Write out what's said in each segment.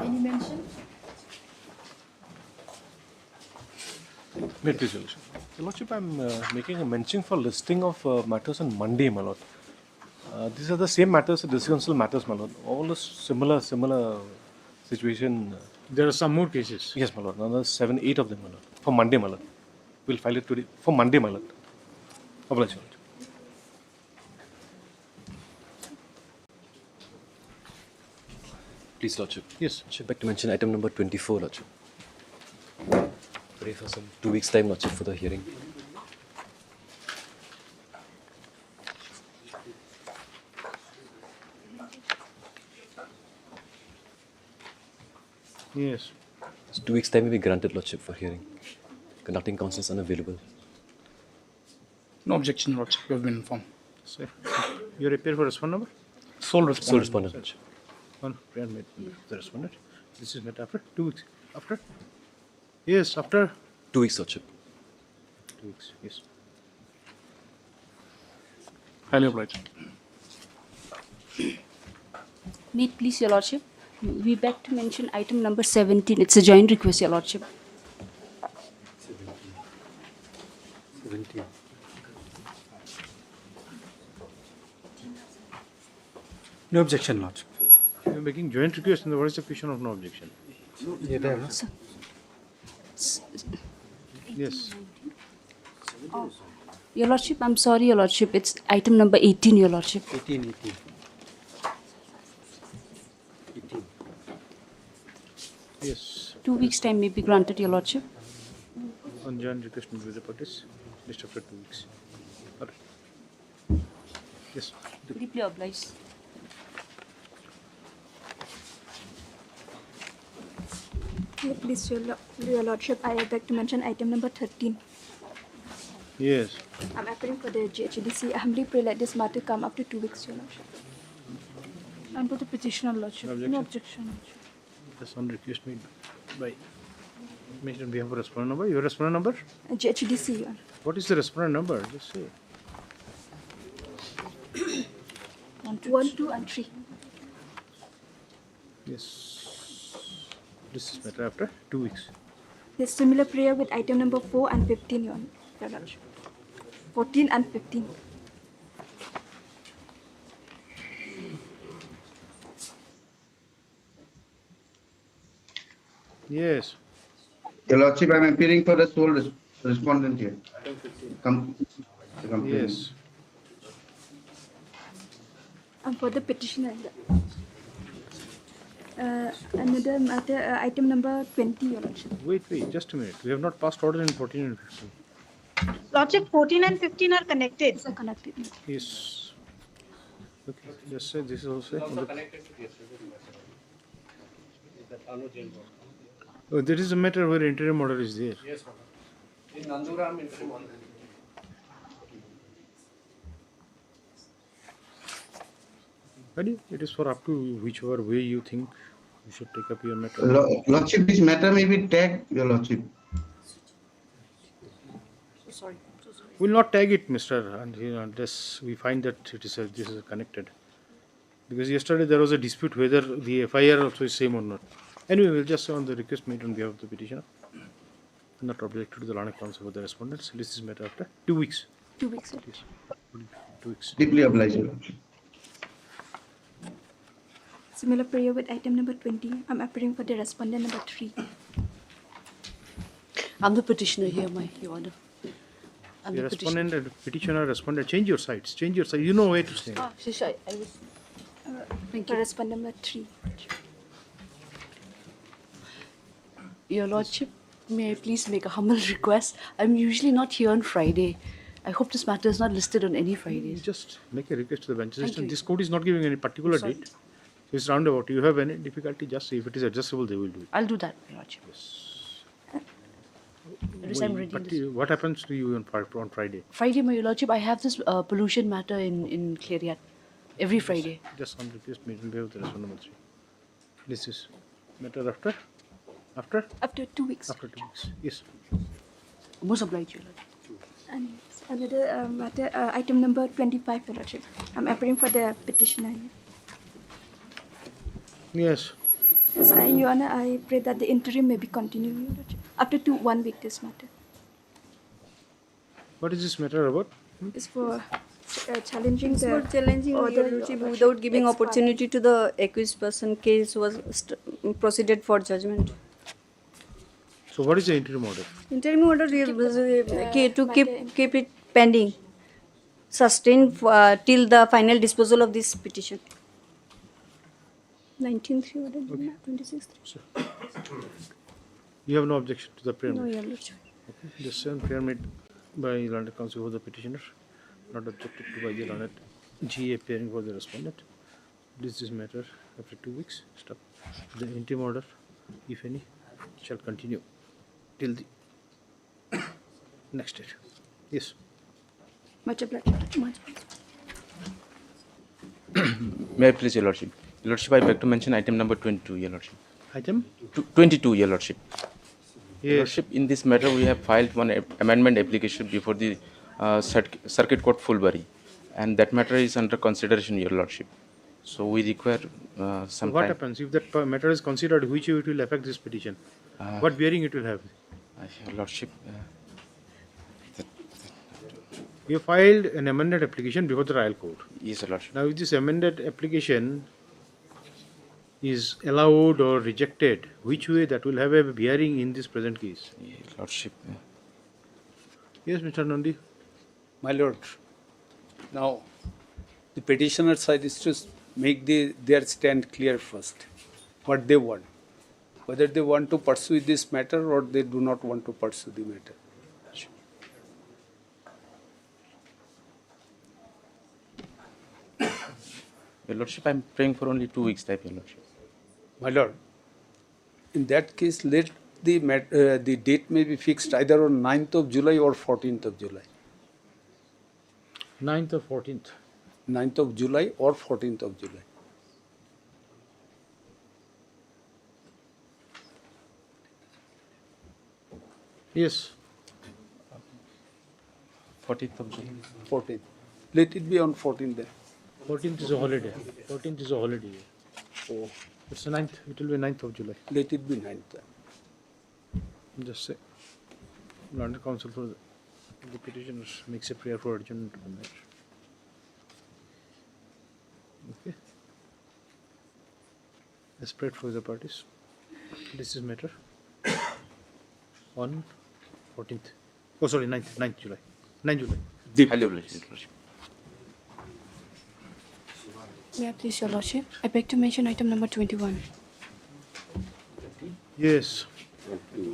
Any mention? May it please, Your Lordship. Your Lordship, I'm making a mention for listing of matters on Monday, my Lord. These are the same matters, the disconsul matters, my Lord. All is similar situation. There are some more cases. Yes, my Lord. Another 7, 8 of them, my Lord. For Monday, my Lord. We'll file it today. For Monday, my Lord. Oblige, Your Lord. Please, Lordship. Yes. Should back to mention item number 24, Lordship. Pray for some 2 weeks' time, Lordship, for the hearing. Yes. 2 weeks' time may be granted, Lordship, for hearing. Conducting counsel is unavailable. No objection, Lordship. You have been informed. Sir, you appear for respondent number? Sole respondent. Sole respondent, Lordship. One prayer made the respondent. This is met after 2 weeks. After? Yes, after 2 weeks, Lordship. 2 weeks. Yes. Highly obliged. May it please, Your Lordship. We beg to mention item number 17. It's a joint request, Your Lordship. 17. No objection, Lordship. You are making joint request, and what is the position of no objection? Sir. Yes. Your Lordship, I'm sorry, Your Lordship. It's item number 18, Your Lordship. 18. Yes. 2 weeks' time may be granted, Your Lordship. On joint request with the parties, list after 2 weeks. All right. Yes. Deeply obliged. Please, Your Lordship, I beg to mention item number 13. Yes. I'm appealing for the GHDC. I humbly pray let this matter come after 2 weeks, Your Lordship. And for the petitioner, Lordship. No objection. No objection, Lordship. That's on request made by mentioned on behalf of respondent number. Your respondent number? GHDC, Your Honor. What is the respondent number? Just say. 1, 2, and 3. Yes. This is matter after 2 weeks. There's similar prayer with item number 4 and 15, Your Honor. Your Lordship. 14 and 15. Yes. Your Lordship, I am appearing for the sole respondent here. Yes. And for the petitioner, another matter, item number 20, Your Lordship. Wait, just a minute. We have not passed order in 14 and 15. Lordship, 14 and 15 are connected. It's a connected. Yes. Okay, just say this is also. Oh, that is a matter where interim order is there. Yes, in Nanduram interim order. Ready? It is for up to whichever way you think you should take up your matter. Lordship, this matter may be tagged, Your Lordship. We'll not tag it, Mr. Unless we find that this is connected. Because yesterday there was a dispute whether the FIR also is same or not. Anyway, we'll just say on the request made on behalf of the petitioner, not objected to the Lana counsel for the respondents. This is matter after 2 weeks. 2 weeks, sir. Yes. 2 weeks. Deeply obliged, Your Lordship. Similar prayer with item number 20. I'm appearing for the respondent number 3. I'm the petitioner here, Your Honor. I'm The the petitioner. respondent and petitioner respondent, change your sides. Change your side. You know where to stand. Shisha, I was. Thank For you. respondent number 3. Your Lordship, may I please make a humble request? I'm usually not here on Friday. I hope this matter is not listed on any You Fridays. just make a request to the bench Thank system. you. This court is not giving any particular Sorry. date. It's roundabout. You have any difficulty, just see if it is adjustable, they will do it. I'll do that, Your Lordship. Yes, I'm ready. But what happens to you on Friday? Friday, my Lordship, I have this pollution matter in Cleriat. Every Friday. Just on request made on behalf of the respondent number 3. This is matter after? After? After 2 weeks. After 2 weeks. Yes. Most obliged, Your Lordship. And another matter, item number 25, Your Lordship. I'm appearing for the petitioner. Yes. Yes, Your Honor, I pray that the interim may be continued, Your Lordship. After 1 week, this matter. What is this matter about? It's for challenging the For challenging order, Your Your Lordship Lordship, without giving expired. opportunity to the accused person, case was proceeded for judgment. So what is the interim order? Interim order to matter keep it pending, sustained till the final disposal of this petition. 19th order, 26th. You have no objection to the prayer No, made? Your Lordship. The same prayer made by learned counsel for the petitioner, not objected to by the learned GA appearing for the respondent. This matter after 2 weeks. Stop. The interim order, if any, shall continue till the next date. Yes. Much obliged. Much obliged. May I please, Your Lordship? Your Lordship, I beg to mention item number 22, Your Lordship. Item? 22, Your Lordship. Your Yes. Lordship, in this matter, we have filed one amendment application before the Circuit Court Fulbury, and that matter is under consideration, Your Lordship. So we require some What time. happens if that matter is considered, which it will affect this petition? What bearing it will have? Your Lordship, You filed an amended application before the trial court. yes, Your Lordship. Now, if this amended application is allowed or rejected, which way that will have a bearing in this present case? Your Lordship, Yes, Mr. Nandi. My lord, now the petitioner side is to make their stand clear first, what they want. Whether they want to pursue this matter or they do not want to pursue the matter. Your Lordship, I am praying for only 2 weeks time, Your Lordship. My lord, in that case, let the date may be fixed either on 9th of July or 14th of July. 9th or 14th? 9th of July or 14th of July. Yes. 14th of July. 14th. Let it be on 14th then. 14th is a holiday. 14th is a holiday. Oh, It's the 9th. It will be 9th of July. let it be 9th then. Just say. London Council for the petitioner makes a prayer for adjournment of the matter. Okay. Let's pray for the parties. This is matter on 14th. Oh, sorry, 9th July. 9th July. Hello, Your Lordship. May I please, Your Lordship? I beg to mention item number 21. Yes.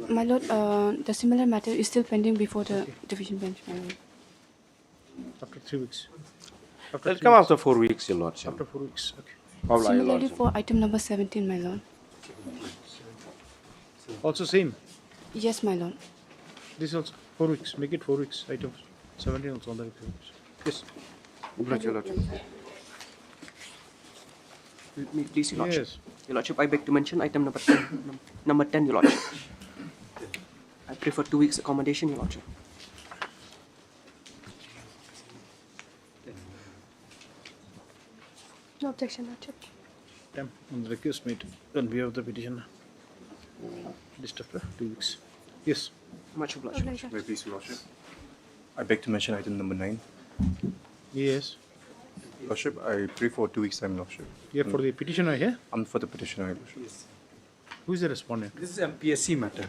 My lord, the similar matter is still pending before the division bench. My lord. After 3 weeks. It'll come after 4 weeks, Your Lordship. After 4 weeks. Okay. Similarly for item number 17, my lord. Also same. Yes, my lord. This also 4 weeks. Make it 4 weeks. Item 17 also on the requirements. Yes. Me, please, Your Lordship. Yes. Your Lordship, I beg to mention item number 10, number 10, Your Lordship. I pray for 2 weeks accommodation, Your Lordship. No objection, Lordship. On the request made on behalf of the petitioner. List after 2 weeks. Yes. Much obliged. Obliged. May I please, Your Lordship? I beg to mention item number 9. Yes. Lordship, I pray for 2 weeks' time, Lordship. Yeah, for the petitioner here. I'm for the petitioner, Lordship. Who is the respondent? This is MPSC matter.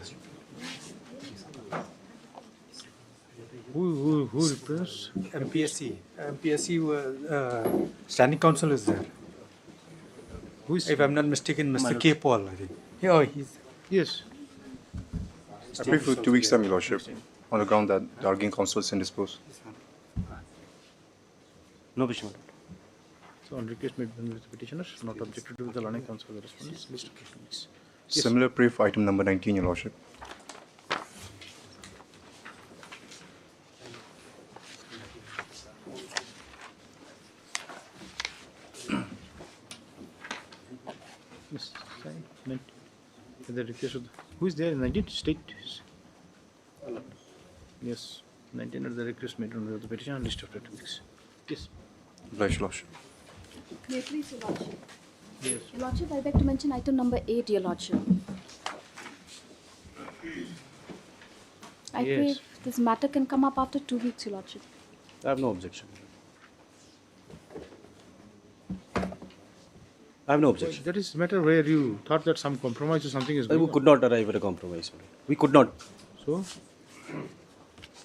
Who represents? MPSC. Standing counsel is there. Who is? If I'm not mistaken, Mr. K. Paul, I think. Yeah, he's. Yes. I pray for 2 weeks' time, Your Lordship, on the ground that the arguing counsel is indisposed. No objection. So on request made by the petitioner, not objected to the learning council of the respondents. List of 2 weeks. Yes. Similar pray for item number 19, Your Lordship. Yes. The request of the, who is there in 19th state? Yes. 19 are the request made on the petitioner. List of 2 weeks. Yes. Obliged, Your Lordship. May I please, Your Lordship? Yes. Your Lordship, I beg to mention item number 8, Your Lordship. I pray Yes. this matter can come up after 2 weeks, Your Lordship. I have no objection. I have no objection. That is matter where you thought that some compromise or something is going We on. could not arrive at a compromise. We could not. So,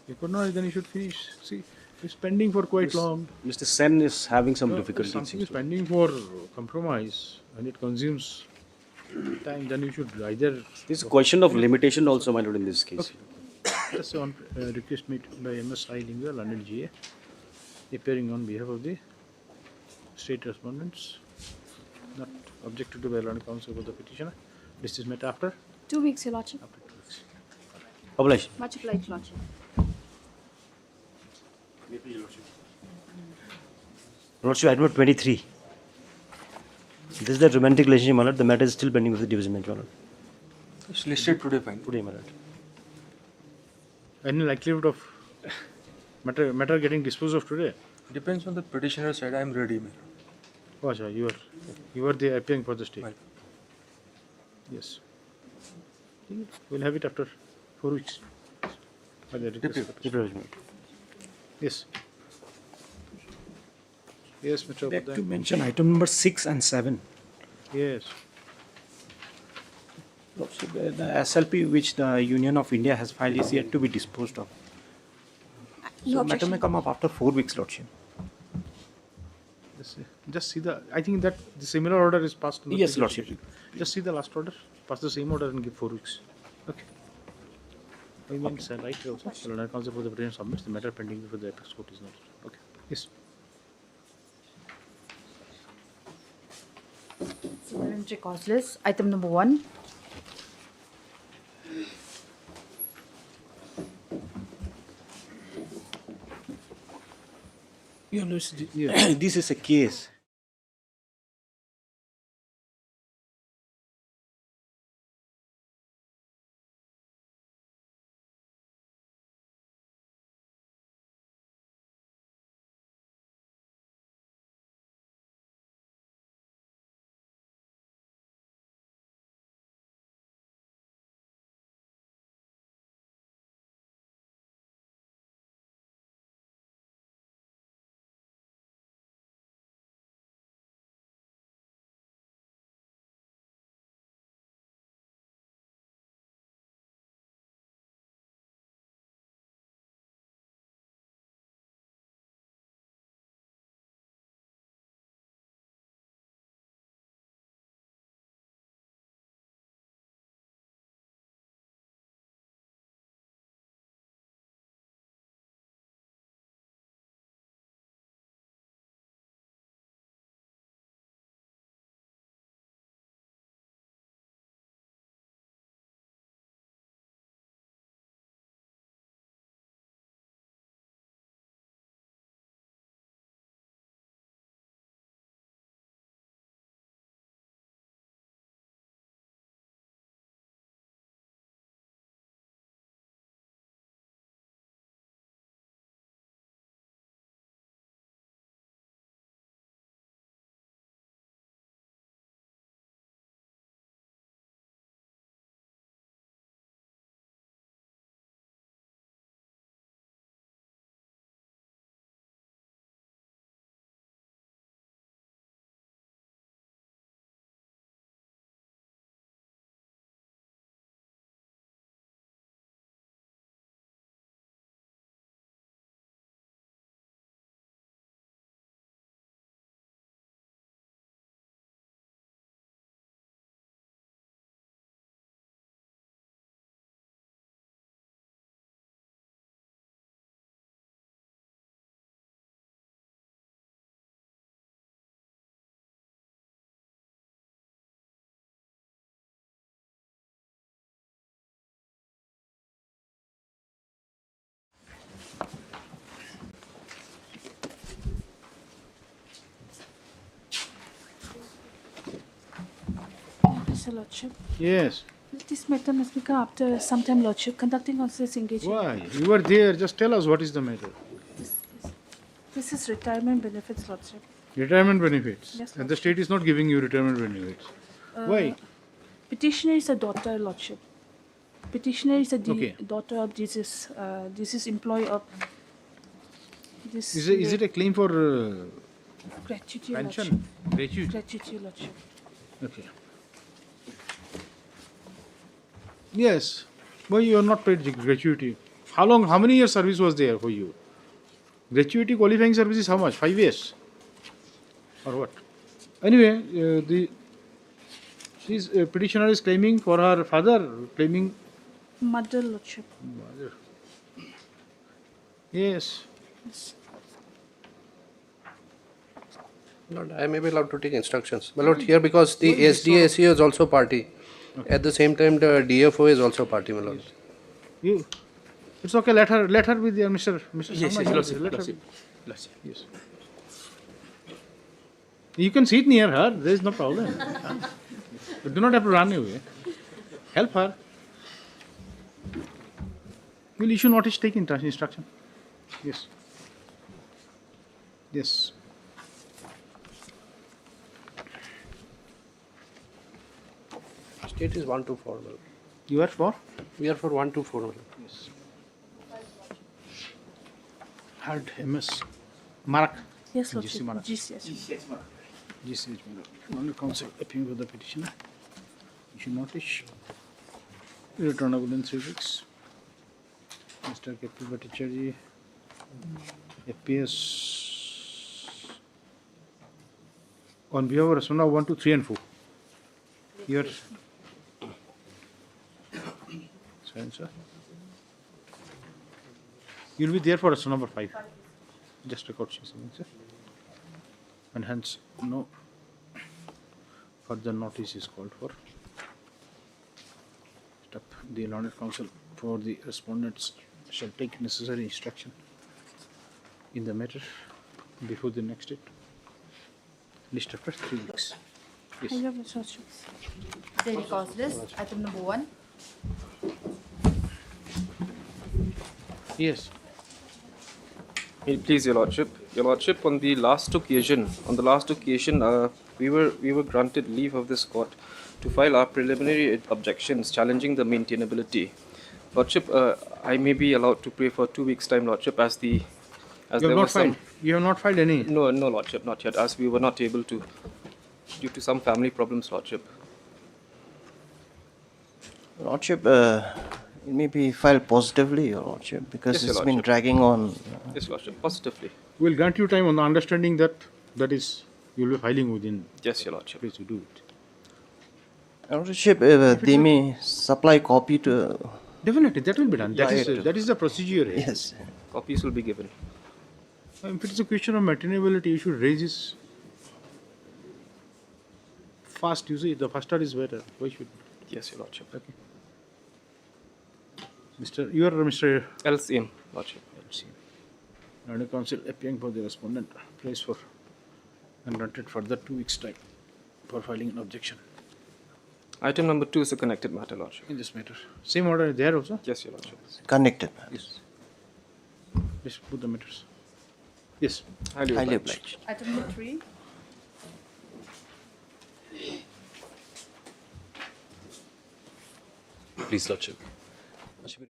you could not, then you should finish. See, it's pending for quite long. Mr. Sen is having some If difficulties. something is pending for compromise and it consumes time, then you should either. This is a question of limitation also, my lord, in this case. That's on request made by MSI Linga, London GA, appearing on behalf of the state respondents, not objected to by London Council for the petitioner. This is met after 2 weeks, Your Lordship. 2 weeks. Obliged. Much obliged, Your Lordship. Lordship, item number 23. This is the romantic relationship, my lord. The matter is still pending with the division bench, my lord. It's listed today, fine. Today, my lord. Any likelihood of matter getting disposed of today? Depends on the petitioner side. I am ready, man. Oh, achha, you are the appearing for the state. Right. Yes. We'll have it after 4 weeks. By the request. Yes. Yes, Mr. Beg to Upadhyay. mention item number 6 and 7. Yes. Lordship, the SLP which the Union of India has filed is yet to be disposed of. No So matter objection. may come up after 4 weeks, Lordship. Just see the. I think that the similar order is passed. On the Yes, previous Lordship. occasion. Just see the last order. Pass the same order and give 4 weeks. Okay. I mean, it's right also. The London Council for the petition submits the matter pending before the apex court is not. Okay. Yes. Supplementary cause list, item number 1. Your Lordship, this is a case. Mr. Lordship, Yes. this matter must become after some time, Lordship. Conducting counsel is engaged. Why? You were there. Just tell us what is the matter. This is retirement benefits, Lordship. Retirement benefits. Yes, And the state is not giving you retirement benefits. Why? Petitioner is a daughter, Lordship. Petitioner is a Okay. daughter of this is employee of this. Is it a claim for gratuity, pension? Gratuity. Gratuity, Lordship. Okay. Yes. Why you are not paid gratuity? How many years service was there for you? Gratuity qualifying service is how much? 5 years? Or what? Anyway, petitioner is claiming for her father, claiming Mother, Lordship. mother. Yes. Lord, I may be allowed to take instructions. My lord, here because the SDAC is also party. Okay. At the same time, the DFO is also party, my lord. You, it's okay. Let her be there, Mr. Yes, Sharma. yes, Lordship, Let her Lordship, be. Lordship. Yes. You can sit near her. There is no problem. You do not have to run away. Help her. We'll issue notice, take instruction. Yes. Yes. State is 124, my lord. You are for? We are for 124, my lord. Yes. Heard MS. Mark. Yes, Lordship. GC Marak. GCH Marak. Only counsel appearing with the petitioner. Issue notice. Returnable in 3 weeks. Mr. K.P. Bhattacharya. FPS. On behalf of Rasuna 1, 2, 3 and 4. Here. Sir. You'll be there for Rasuna number 5. Just record something, sir. And hence, no further notice is called for. Step. The learned counsel for the respondents shall take necessary instruction in the matter before the next date. List after 3 weeks. Yes. I have your Lordship. Daily cause list, item number 1. Yes. Please, Your Lordship. Your Lordship, on the last occasion, we were granted leave of this court to file our preliminary objections challenging the maintainability. Lordship, I may be allowed to pray for 2 weeks' time, Lordship, as You there have not was some. filed. You have not filed any. No, Lordship, not yet, as we were not able to, due to some family problems, Lordship. Lordship, it may be filed positively, Your Lordship, because Yes, Your it's been Lordship. dragging on. Yes, Lordship, positively. We'll grant you time on the understanding that you'll be filing within. Yes, Your Lordship. Please do it. Your Lordship, they may supply copy to. Definitely, that will be done. Yeah, it- That is the procedure. here. Yes. Copies will be given. If it is a question of maintainability, you should raise this fast. You see, the faster is better. Why should? Yes, Your Lordship. Okay. You are Mr. LCM, Lordship. LCM. Learned counsel appearing for the respondent. Prays for and granted further 2 weeks' time for filing an objection Item number 2 is a connected matter, Lordship. in this matter. Same order there also. Yes, Your Lordship. Connected. Yes. Let's put the matters. Yes. Highly obliged. Item number 3. Please, Lordship. Lordship,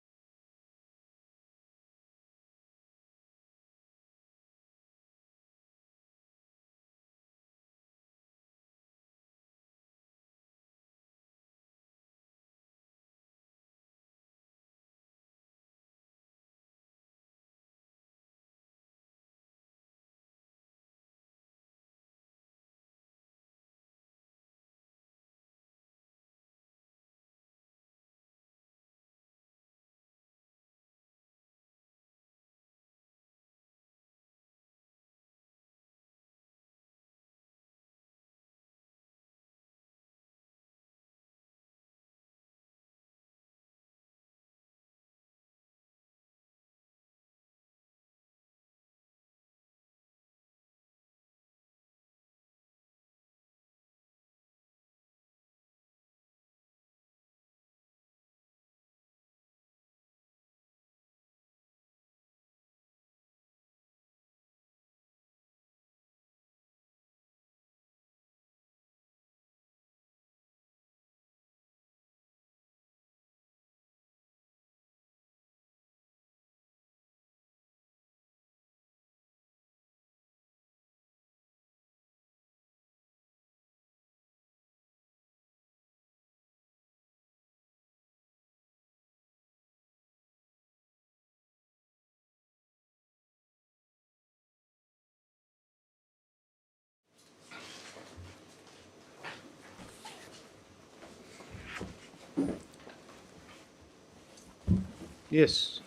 Yes.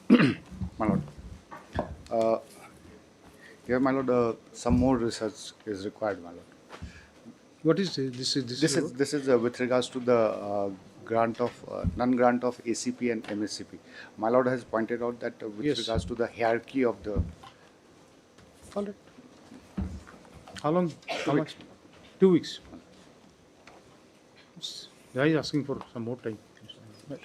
My lord. Here, my lord, some more research is required, my lord. What is this? This is with regards to the grant of non-grant of ACP and MSCP. My lord has pointed out that with Yes. regards to the hierarchy of the. All right. How long? How much? 2 weeks. Guy is asking for some more time. Right.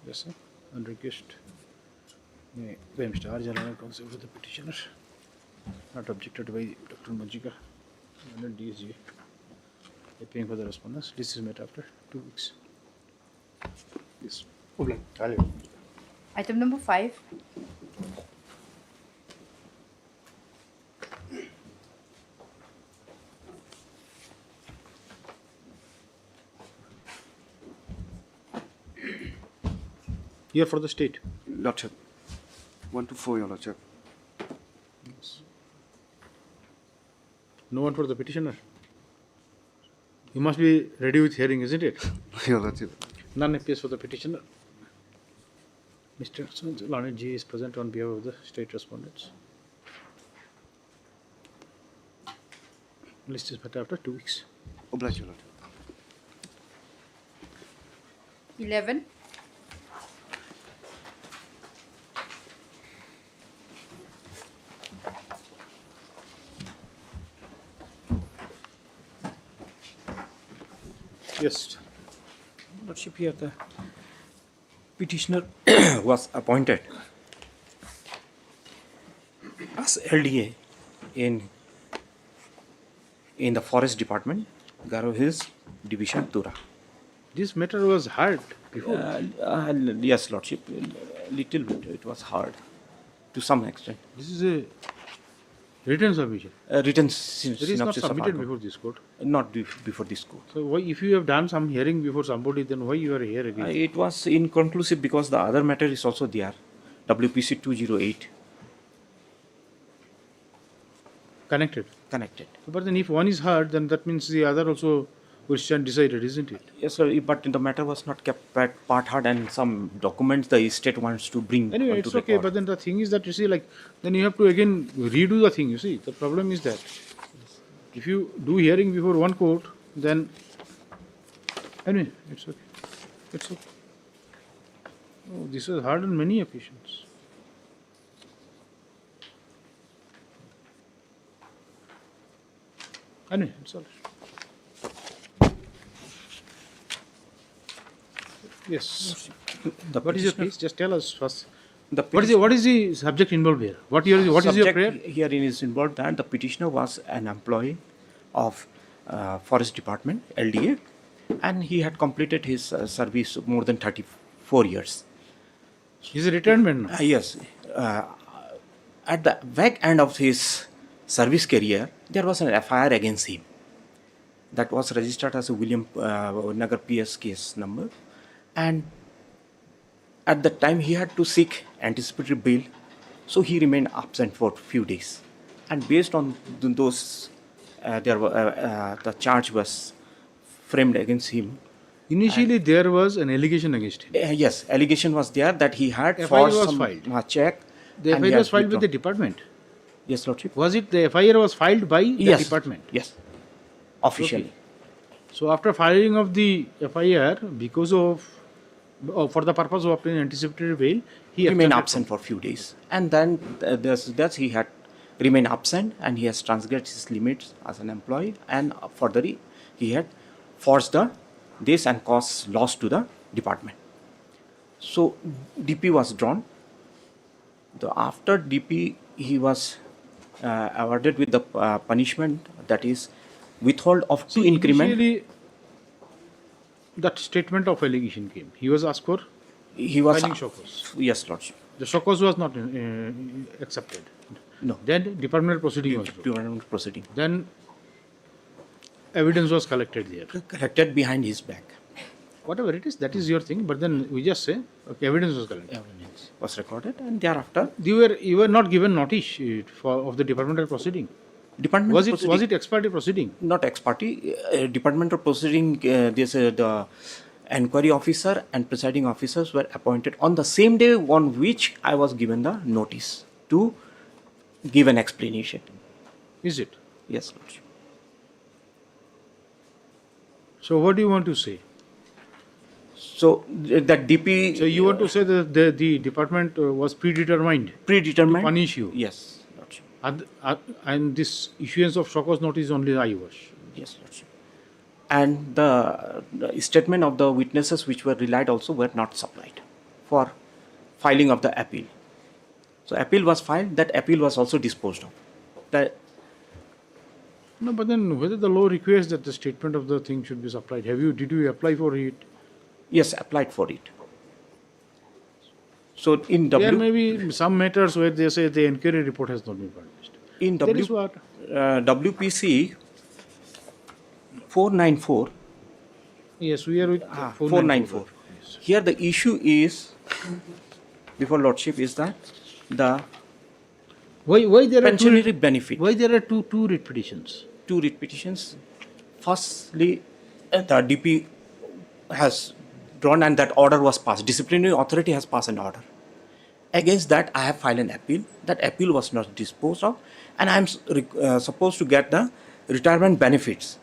Yes, sir. On request. By Mr. Arjana, counsel for the petitioner. Not objected by Dr. Majika and DSG. Appearing for the respondents. This is met after 2 weeks. Yes. Item number 5. Here for the state. Lordship. 1 to 4, your lordship. No one for the petitioner. You must be ready with hearing, isn't it? Your lordship. None appears for the petitioner. Mr. Leonard G is present on behalf of the state respondents. List is met after 2 weeks. Oblige, your lordship. 11. Yes. Lordship, here the petitioner was appointed as LDA in the Forest Department, Garo Hills Division, Tura. This matter was heard before. Yes, Lordship, little bit. It was hard to some extent. This is a written submission. Written It is not submitted before this court. Not before this court. So why, if you have done some hearing before somebody, then why you are here again? It was inconclusive because the other matter is also there, WPC 208. Connected. Connected. But then if one is heard, then that means the other also will stand decided, isn't it? Yes, sir, but the matter was not kept part hard and some documents the estate wants to bring. Anyway, onto it's okay, record. but then the thing is that you see, like, then you have to again redo the thing, you see. The problem is that if you do hearing before one court, then anyway, it's okay. It's okay. Oh, this is hard on many occasions. Anyway, it's all right. Yes. What is your case? Just tell us first. What is the subject involved here? What is your Subject prayer? Herein is involved that the petitioner was an employee of Forest Department, LDA, and he had completed his service more than 34 years. He's a retirement now. Yes. At the back end of his service career, there was an FIR against him that was registered as a William Nagar PS case number. And at that time, he had to seek anticipatory bail, so he remained absent for a few days. And based on those, the charge was framed against him. Initially, there was an allegation against him. Yes, allegation was there that he had FIR forged was some filed. check. The and he FIR was had filed with the withdrawn. department. Yes, Lordship. Was it the FIR was filed by the Yes. department? Yes, officially. Okay. So after filing of the FIR, because of for the purpose of obtaining anticipatory bail, he Remained absconded absent for a few days, and then thus he had remained absent, and he has transgressed his limits as an employee, and further he had forged this and caused loss to the department. So DP was drawn. After DP, he was awarded with the punishment, that is withhold of two increment. Initially, that statement of allegation came. He was asked for He was filing show cause. Yes, Lordship. The show cause was not accepted. No. Then departmental proceeding was brought. Departmental proceeding. Then evidence was collected there. Collected behind his back. Whatever it is, that is your thing. But then we just say, okay, evidence was collected. Evidence was recorded, and thereafter You were not given notice of the departmental proceeding. Departmental Was proceeding. it ex parte proceeding? Not ex parte. Departmental proceeding. The Enquiry officer and presiding officers were appointed on the same day on which I was given the notice to give an explanation. Is it? Yes, Lordship. So what do you want to say? So that DP. So you want to say that the department was predetermined? Predetermined. To punish you? Yes, Lordship. And this issuance of shock cause notice only IWASH? Yes, Lordship. And the statement of the witnesses which were relied also were not supplied for filing of the appeal. So appeal was filed, that appeal was also disposed of. No, but then whether the law requires that the statement of the thing should be supplied, did you apply for it? Yes, applied for it. So in There may be some matters where they say the inquiry report has not been published. In That is what? WPC 494. Yes, we are with 494. Yes. Here the issue is, before Lordship, is that the why there pensionary benefit. Why there are two writ petitions? Two writ petitions. Firstly, the DP has drawn and that order was passed. Disciplinary authority has passed an order. Against that, I have filed an appeal. That appeal was not disposed of, and I am supposed to get the retirement benefits.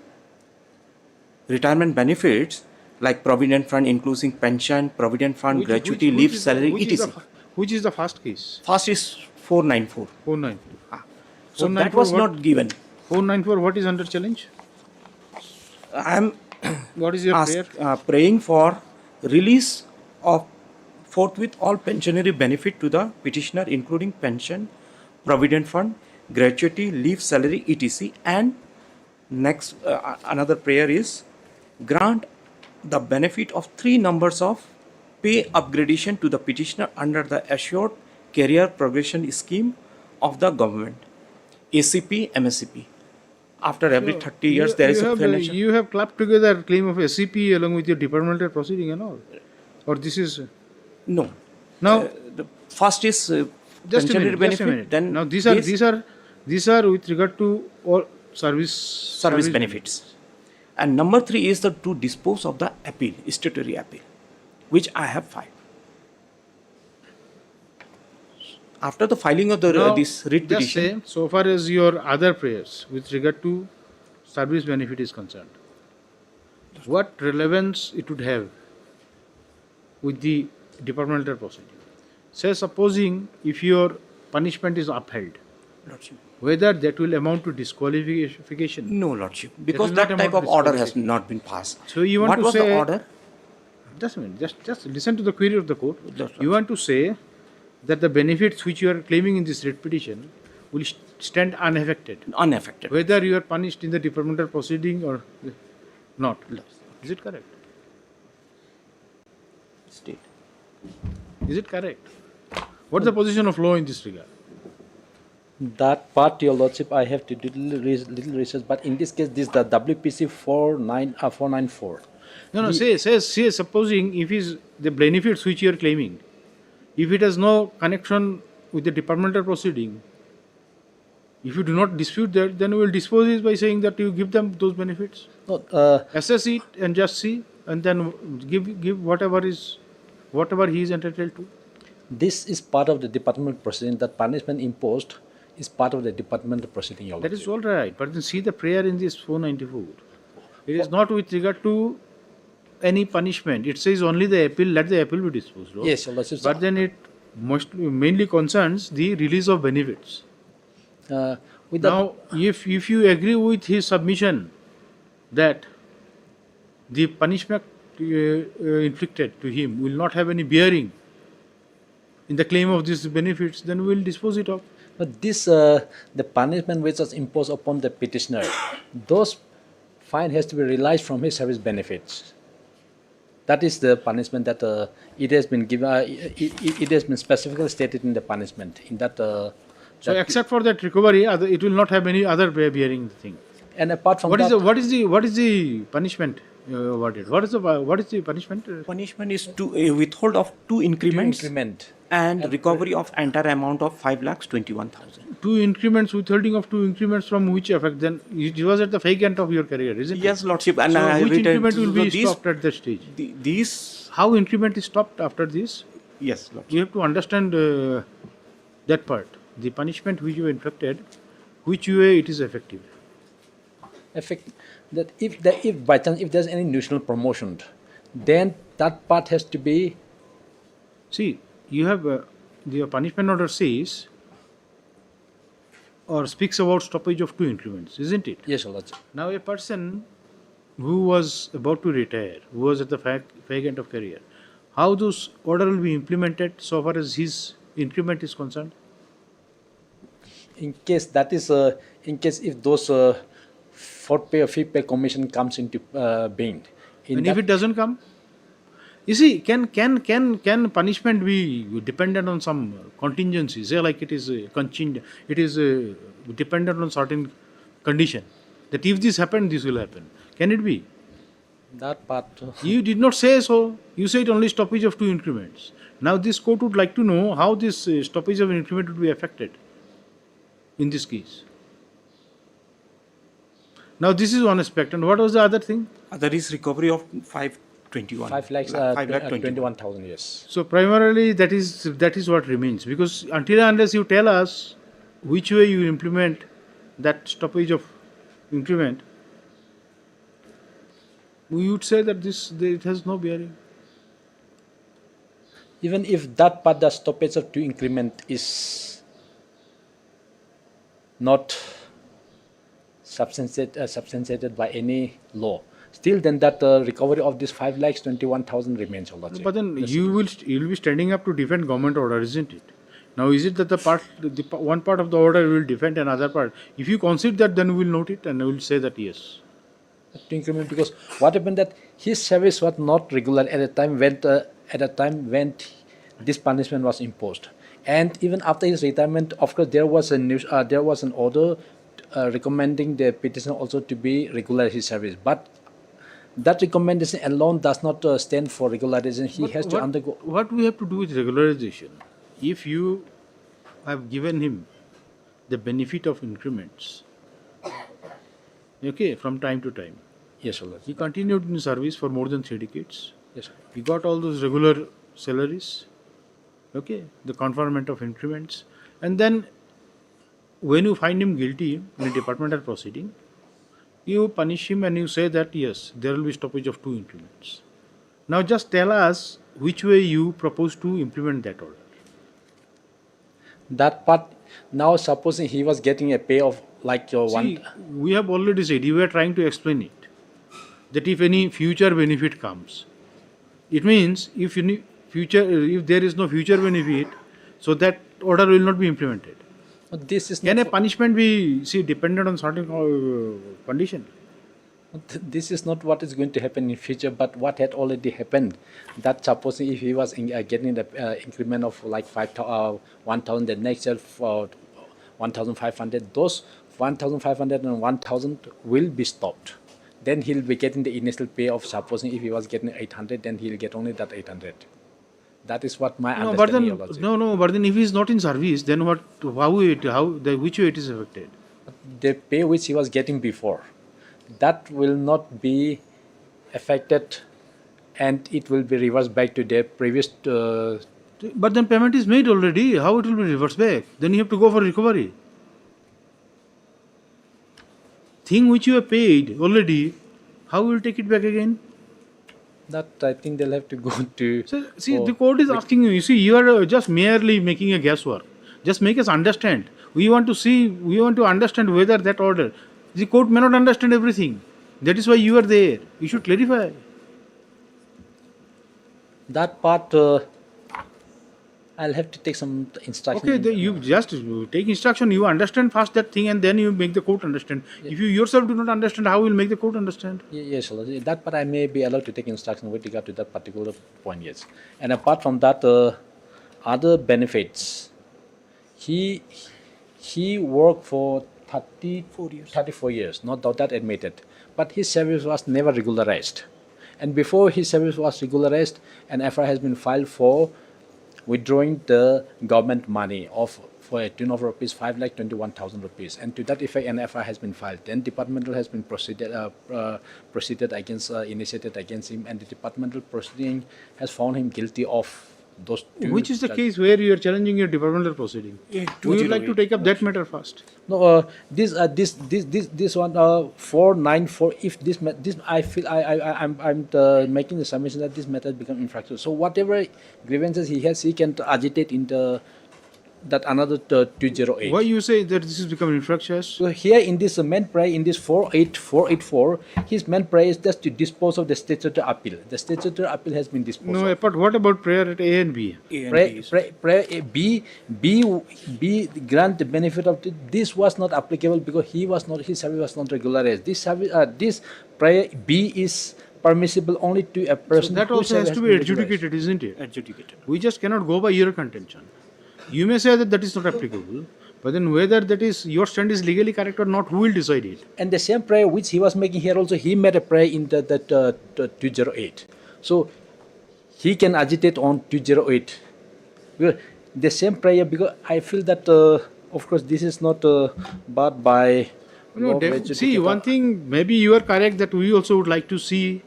Retirement benefits like provident fund, including pension, provident fund, gratuity, leave, salary, etc. Which is the first case? First is 494. 494. So that was not given. 494. What is under challenge? I am. What is your prayer? Praying for release of forthwith all pensionary benefit to the petitioner, including pension, provident fund, gratuity, leave, salary, etc. And next, another prayer is grant the benefit of 3 numbers of pay upgradation to the petitioner under the Assured Career Progression Scheme of the government, ACP, MSCP. After every 30 years, there is a financial. You have clapped together claim of SCP along with your departmental proceeding and all, or this is no. Now The first is just a pensionary minute. benefit. Then Now these are with regard to all service benefits. And number 3 is to dispose of the appeal, statutory appeal, which I have filed. After the filing of this writ just petition, say, so far as your other prayers with regard to service benefit is concerned, what relevance it would have with the departmental proceeding? Say supposing if your punishment is upheld, Lordship. whether that will amount to disqualification? No, Lordship, because that type of order has not been passed. So you want what to was say, the order? Just a minute, just listen to the query of the court. You want to say that the benefits which you are claiming in this writ petition will stand unaffected. Unaffected. Whether you are punished in the departmental proceeding or not. Is it correct? State. Is it correct? What is the position of law in this regard? That part, Your Lordship, I have to do little research, but in this case, this is the WPC 494. No, say supposing if is the benefits which you are claiming, if it has no connection with the departmental proceeding, if you do not dispute that, then we will dispose it by saying that you give them those benefits. Assess it and just see, and then give whatever he is entitled to. This is part of the departmental proceeding. That punishment imposed is part of the departmental proceeding. Your That is all right, but then see the prayer in this 494. It is not with regard to any punishment. It says only the appeal, let the appeal be disposed of. Yes, Your Lordship. But then it mainly concerns the release of benefits. Now, if you agree with his submission that the punishment inflicted to him will not have any bearing in the claim of these benefits, then we will dispose it of. But this, the punishment which was imposed upon the petitioner, those fine has to be realized from his service benefits. That is the punishment that it has been given. It has been specifically stated in the punishment. In that. So, except for that recovery, it will not have any other bearing thing. And apart from what is the punishment awarded. What is the punishment? Punishment is to withhold of 2 increments and recovery of entire amount of 5,21,000. 2 increments, withholding of 2 increments from which effect? Then it was at the fake end of your career, isn't it? Yes, Lordship. And so I which increment will be these, stopped at that stage? These. How increment is stopped after this? Yes, Lordship. You have to understand that part. The punishment which you inflicted, which way it is effective? That if by chance if there's any national promotion, then that part has to be. See, you have the punishment order says or speaks about stoppage of 2 increments, isn't it? Yes, Lordship. Now a person who was about to retire, who was at the fag end of career, how those order will be implemented so far as his increment is concerned? In case that is, in case if those 4th pay or 5th pay commission comes into being. And if it doesn't come? You see, can punishment be dependent on some contingencies? Say like it is contingent, it is dependent on certain condition. That if this happens, this will happen. Can it be? That part. You did not say so. You said only stoppage of 2 increments. Now this court would like to know how this stoppage of increment would be affected in this case. Now this is one aspect. And what was the other thing? Other is recovery of 521. 5,21,000, yes. So primarily that is what remains, because until and unless you tell us which way you implement that stoppage of increment, we would say that it has no bearing. Even if that part, the stoppage of 2 increment is not substantiated by any law, still then that recovery of this 5,21,000 remains. But then you will be standing up to defend government order, isn't it? Now is it that the one part of the order will defend another part? If you concede that, then we will note it and we will say that yes. To increment, because what happened that his service was not regular at the time when this punishment was imposed, and even after his retirement, of course, there was an order recommending the petitioner also to be regular his service, but that recommendation alone does not stand for regularization. He has to undergo. What we have to do with regularization? If you have given him the benefit of increments, okay, from time to time. Yes, sir. He continued in service for more than 3 decades. Yes, sir. He got all those regular salaries, okay, the conferment of increments, and then when you find him guilty in a departmental proceeding, you punish him and you say that yes, there will be stoppage of 2 increments. Now just tell us which way you propose to implement that order. That part, now supposing he was getting a pay of like See, we have already said, you were trying to explain it, that if any future benefit comes, it means if there is no future benefit, so that order will not be implemented. Can a punishment be dependent on certain condition? This is not what is going to happen in future, but what had already happened. That supposing if he was getting the increment of like 1,000, the next year for 1,500, those 1,500 and 1,000 will be stopped. Then he'll be getting the initial pay of, supposing if he was getting 800, then he'll get only that 800. That is what my understanding is. But then if he is not in service, then which way it is affected? The pay which he was getting before, that will not be affected, and it will be reversed back to the previous. But then payment is made already. How it will be reversed back? Then you have to go for recovery. Thing which you have paid already, how will you take it back again? That I think they'll have to go to. The court is asking you. You see, you are just merely making a guesswork. Just make us understand. We want to understand whether that order. The court may not understand everything. That is why you are there. You should clarify. That part, I'll have to take some instruction. Okay, you just take instruction. You understand first that thing, and then you make the court understand. If you yourself do not understand, how will make the court understand? Yes, that part I may be allowed to take instruction with regard to that particular point. Yes, and apart from that, other benefits. He worked for 34 years. No doubt that admitted, but his service was never regularized. And before his service was regularized, an FIR has been filed for withdrawing the government money of for a tune of rupees 5,21,000 rupees, and to that effect, an FIR has been filed. Then departmental has been proceeded against, initiated against him, and the departmental proceeding has found him guilty of those two. Which is the case where you are challenging your departmental proceeding? Yeah, Would you like to take up that matter first? No, this one 494. If this I feel I'm making the submission that this matter has become infractional. So whatever grievances he has, he can agitate in the that another 208. Why you say that this has become infractious? So here in this main prayer, in this 484, his main prayer is just to dispose of the statutory appeal. The statutory appeal has been disposed No, of. but what about prayer at A and B? Prayer B grant the benefit of this was not applicable because his service was not regularized. This prayer B is permissible only to a person. So that whose also has service to been be regularized. adjudicated, isn't it? Adjudicated. We just cannot go by your contention. You may say that that is not applicable, but then whether that is your stand is legally correct or not, who will decide it? And the same prayer which he was making here also, he made a prayer in the 208. So he can agitate on 208. Well, the same prayer, because I feel that of course this is not barred by. No, see, one thing, maybe you are correct that we also would like to see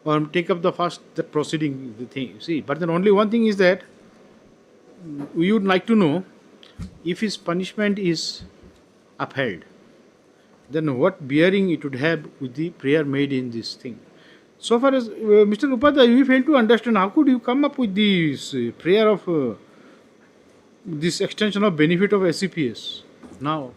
or take up the proceeding, the thing. See, but then only one thing is that we would like to know if his punishment is upheld, then what bearing it would have with the prayer made in this thing. So far as Mr. Upadhyay, we fail to understand how could you come up with this prayer of this extension of benefit of SCPS now?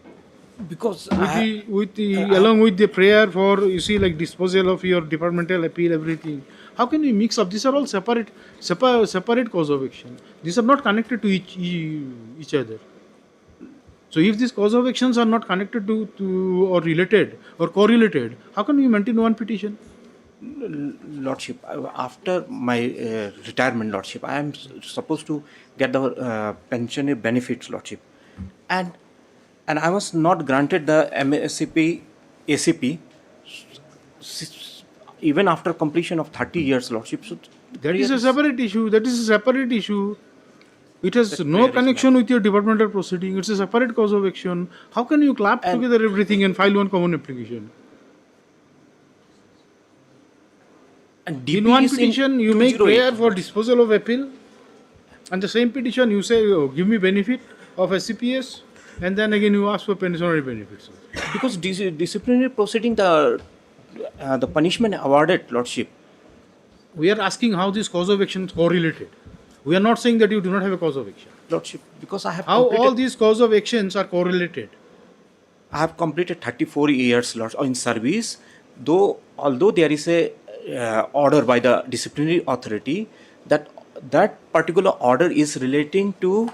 Because along with the prayer for, you see, like disposal of your departmental appeal, everything. How can we mix up? These are all separate cause of action. These are not connected to each other. So if these cause of actions are not connected to or related or correlated, how can we maintain one petition? Lordship, after my retirement, Lordship, I am supposed to get the pension benefits, Lordship, and I was not granted the MSCP ACP even after completion of 30 years, Lordship. So that is a separate issue. It has no connection with your departmental proceeding. It's a separate cause of action. How can you clap together everything and file one common application? And in one petition, you make prayer for disposal of appeal, and the same petition you say, oh, give me benefit of SCPS, and then again you ask for pensionary benefits. Because disciplinary proceeding, the punishment awarded, Lordship. We are asking how this cause of action is correlated. We are not saying that you do not have a cause of action. Lordship, because I have how all these cause of actions are correlated. I have completed 34 years, Lordship, in service. Although there is a order by the disciplinary authority, that particular order is relating to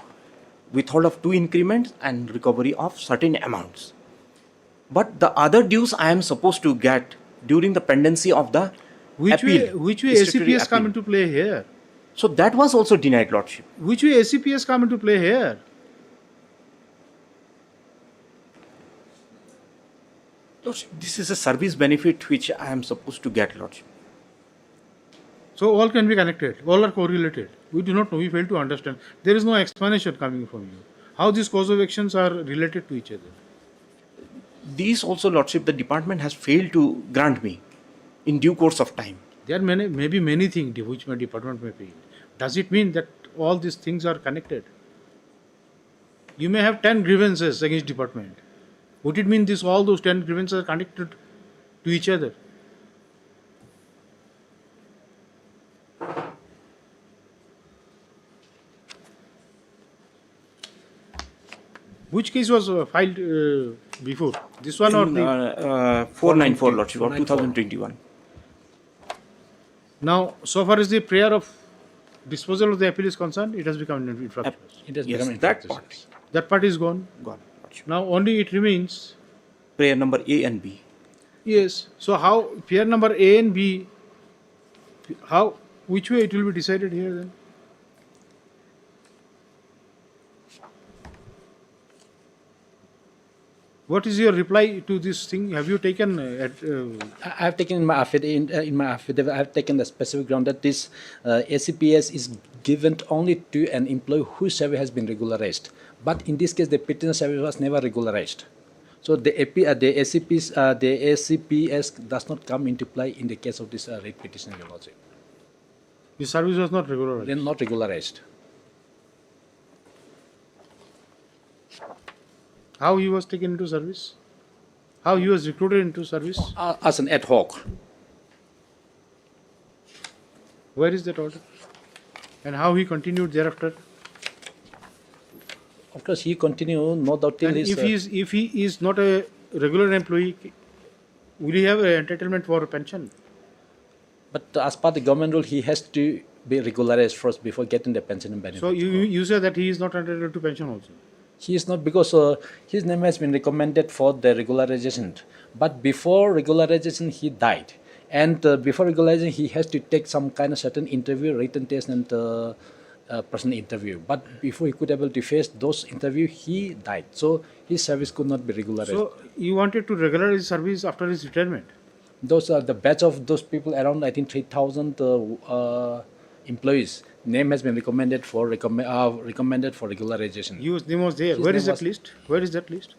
withhold of 2 increments and recovery of certain amounts. But the other dues I am supposed to get during the pendency of the appeal. Which way SCPS come into play here? So that was also denied, Lordship. Which way SCPS come into play here? Lordship, this is a service benefit which I am supposed to get, Lordship. So all can be connected, all are correlated. We do not know, we fail to understand. There is no explanation coming from you. How these cause of actions are related to each other. These also, Lordship, the department has failed to grant me in due course of time. There are maybe many things which my department may fail. Does it mean that all these things are connected? You may have 10 grievances against department. Would it mean all those 10 grievances are connected to each other? Which case was filed before? This one or the 494, Lordship, of 2021. Now, so far as the prayer of disposal of the appeal is concerned, it has become infractious. It has Yes, become that part. That part is gone. Gone. Now only it remains prayer number A and B. Yes. So how prayer number A and B? Which way it will be decided here then? What is your reply to this thing? Have you taken I have taken in my affidavit, I have taken the specific ground that this ACPS is given only to an employee whose service has been regularized. But in this case, the petitioner service was never regularized. So the ACPS does not come into play in the case of this writ petition, Your Lordship. the service was not regularized? Then not regularized. How he was taken into service? How he was recruited into service? As an ad hoc. Where is that order? And how he continued thereafter? Of course, he continued, no doubt, till And his... if he is not a regular employee, will he have an entitlement for pension? But as per the government rule, he has to be regularized first before getting the pension and benefit. So you say that he is not entitled to pension also? He is not, because his name has been recommended for the regularization. But before regularization, he died. And before regularization, he has to take some kind of certain interview, written test and personal interview. But before he could able to face those interviews, he died. So his service could not be regularized. So you wanted to regularize his service after his retirement? Those are the batch of those people, around I think 3,000 employees. Name has been recommended for regularization. His name was there. Where is that list? Where is that list?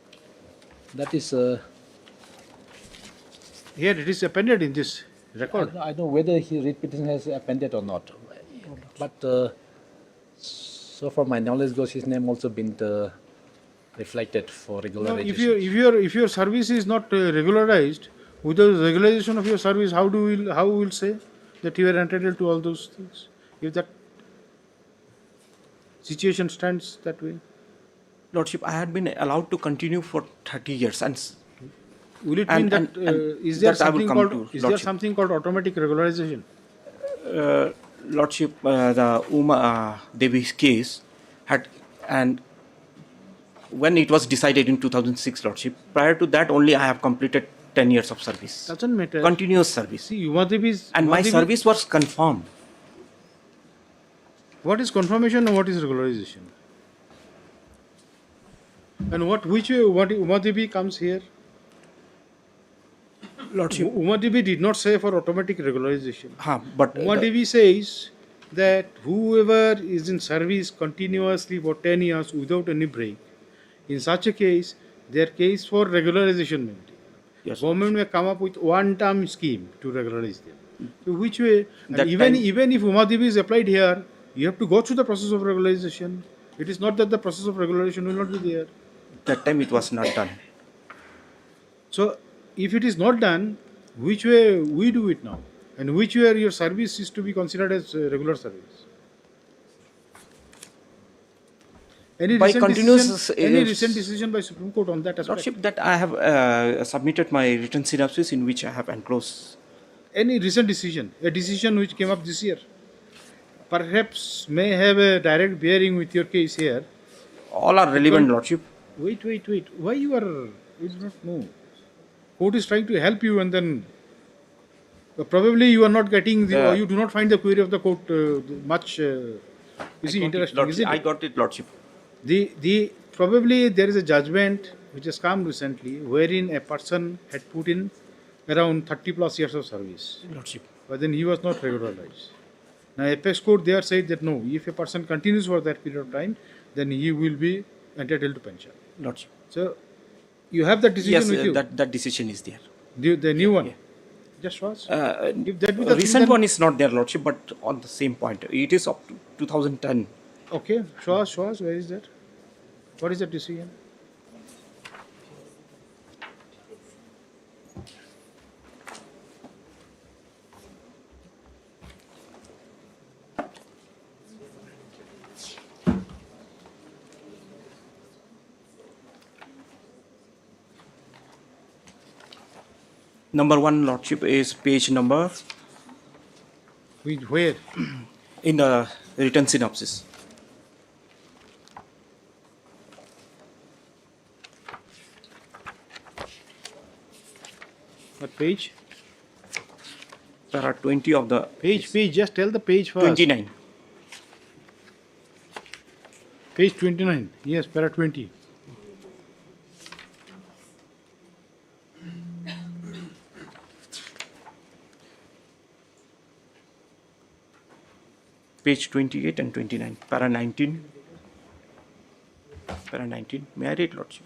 That is... Here it is appended in this record. I don't know whether his writ petition has appended or not. But so far my knowledge goes, his name also been reflected for regularization. No, if your service is not regularized, without regularization of your service, how we will say that you are entitled to all those things? If that situation stands that way. Lordship, I had been allowed to continue for 30 years. And will it mean that is there something called automatic regularization? Lordship, the Uma Devi's case had, and when it was decided in 2006, Lordship, prior to that only I have completed 10 years of service. Doesn't matter. Continuous service. See, and my service was confirmed. What is confirmation and what is regularization? And which way Umadevi comes here? Lordship, Umadevi did not say for automatic regularization. But Umadevi says that whoever is in service continuously for 10 years without any break, in such a case, their case for regularization may be. Yes, government may come up with one-time scheme to regularize them. So which way? And even if Umadevi is applied here, you have to go through the process of regularization. It is not that the process of regularization will not be there. That time it was not done. So if it is not done, which way we do it now? And which way your service is to be considered as regular service? Any recent decision by Supreme Court on that aspect? Lordship, that I have submitted my written synopsis in which I have enclosed. Any recent decision, a decision which came up this year, perhaps may have a direct bearing with your case here. All are relevant, Lordship. Wait. Why you do not know? Court is trying to help you and then probably you are not getting or you do not find the query of the court much interesting. I got it, Lordship. Probably there is a judgment which has come recently wherein a person had put in around 30 plus years of service. Lordship. But then he was not regularized. Now Apex Court there said that no, if a person continues for that period of time, then he will be entitled to pension. Lordship. So you have that decision with you? That decision is there. The new one? Yeah. Just was? If that be the recent one is not there, Lordship, but on the same point. It is up to 2010. Okay, show us, where is that? What is that decision? Number 1, Lordship, is page number. Where? In the written synopsis. What page? There are 20 of the... Page, just tell the page first. 29. Page 29, yes, para 20. page 28 and 29, para 19. Para 19. May I read, Lordship?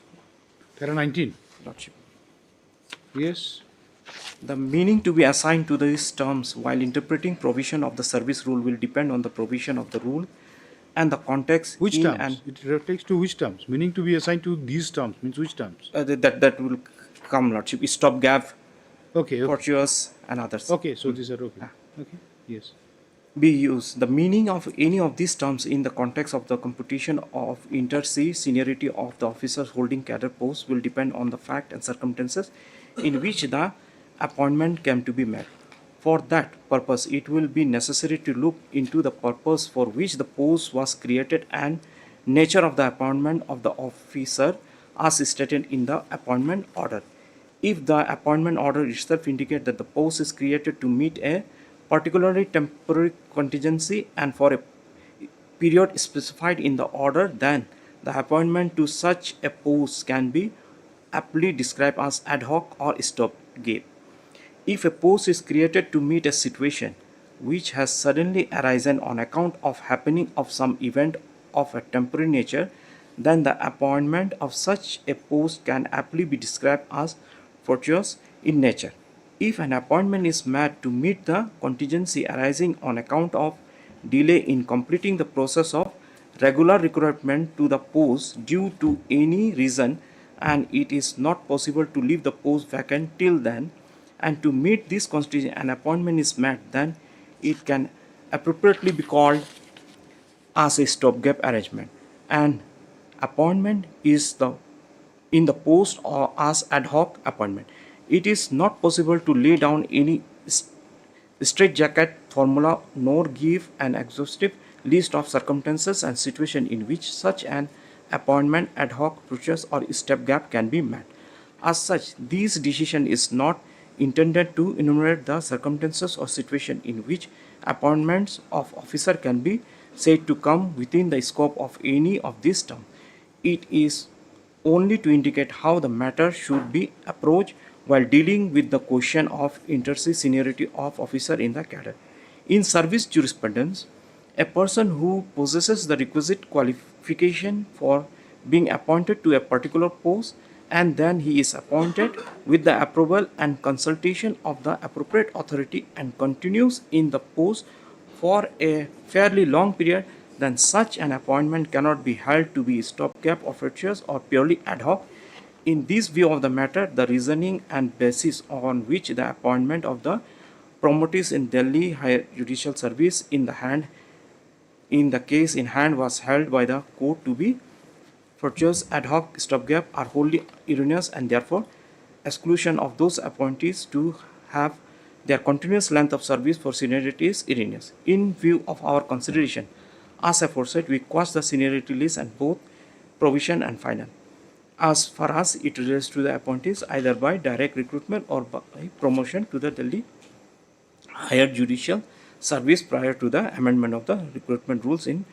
Para 19. Lordship. Yes. The meaning to be assigned to these terms while interpreting provision of the service rule will depend on the provision of the rule and the context. Which in terms? and It reflects to which terms? Meaning to be assigned to these terms means which terms? that will come, Lordship. Stopgap, Okay. tortuous, and others. Okay. So these are okay. Okay. Yes. Be used. The meaning of any of these terms in the context of the computation of inter-se seniority of the officers holding cadre posts will depend on the fact and circumstances in which the appointment came to be made. For that purpose, it will be necessary to look into the purpose for which the post was created and nature of the appointment of the officer as stated in the appointment order. If the appointment order itself indicates that the post is created to meet a particularly temporary contingency and for a period specified in the order, then the appointment to such a post can be aptly described as ad hoc or stopgap. If a post is created to meet a situation which has suddenly arisen on account of happening of some event of a temporary nature, then the appointment of such a post can aptly be described as fortuitous in nature. If an appointment is made to meet the contingency arising on account of delay in completing the process of regular recruitment to the post due to any reason, and it is not possible to leave the post vacant till then, and to meet this constitution an appointment is made, then it can appropriately be called as a stopgap arrangement. An appointment is in the post or as ad hoc appointment. It is not possible to lay down any straitjacket formula nor give an exhaustive list of circumstances and situations in which such an appointment, ad hoc, process or stopgap can be made. As such, this decision is not intended to enumerate the circumstances or situation in which appointments of officer can be said to come within the scope of any of these terms. It is only to indicate how the matter should be approached while dealing with the question of inter-se seniority of officer in the cadre. In service jurisprudence, a person who possesses the requisite qualification for being appointed to a particular post and then he is appointed with the approval and consultation of the appropriate authority and continues in the post for a fairly long period, then such an appointment cannot be held to be stopgap, officious or purely ad hoc. In this view of the matter, the reasoning and basis on which the appointment of the promotees in Delhi Higher Judicial Service in the case in hand was held by the court to be fortuitous, ad hoc, stopgap are wholly erroneous, and therefore exclusion of those appointees to have their continuous length of service for seniority is erroneous. In view of our consideration, as aforesaid, we quash the seniority list and both provision and final. As far as it relates to the appointees, either by direct recruitment or by promotion to the Delhi Higher Judicial Service prior to the amendment of the recruitment rules in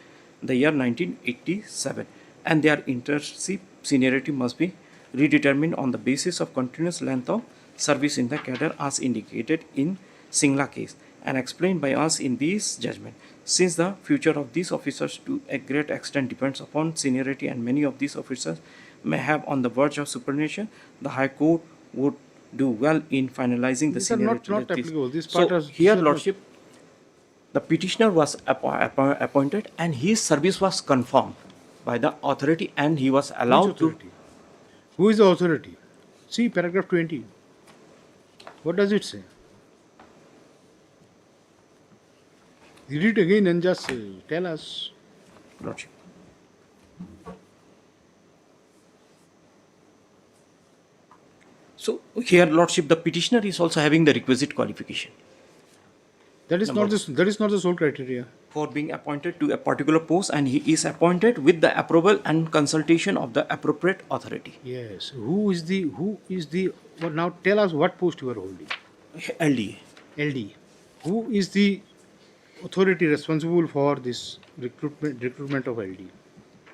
the year 1987, and their inter-se seniority must be redetermined on the basis of continuous length of service in the cadre as indicated in Singla case and explained by us in this judgment. Since the future of these officers to a great extent depends upon seniority and many of these officers may have on the verge of superannuation, the High Court would do well in finalizing the These are seniority. not applicable. This So part is here, Lordship, the petitioner was appointed and his service was confirmed by the authority and he was allowed to. Who is the authority? See paragraph 20. What does it say? Read it again and just tell us. Lordship. So here, Lordship, the petitioner is also having the requisite qualification. That is not the sole criteria. For being appointed to a particular post, and he is appointed with the approval and consultation of the appropriate authority. Yes. Who is the well, now tell us what post you are holding. LD. LD. Who is the authority responsible for this recruitment of LD?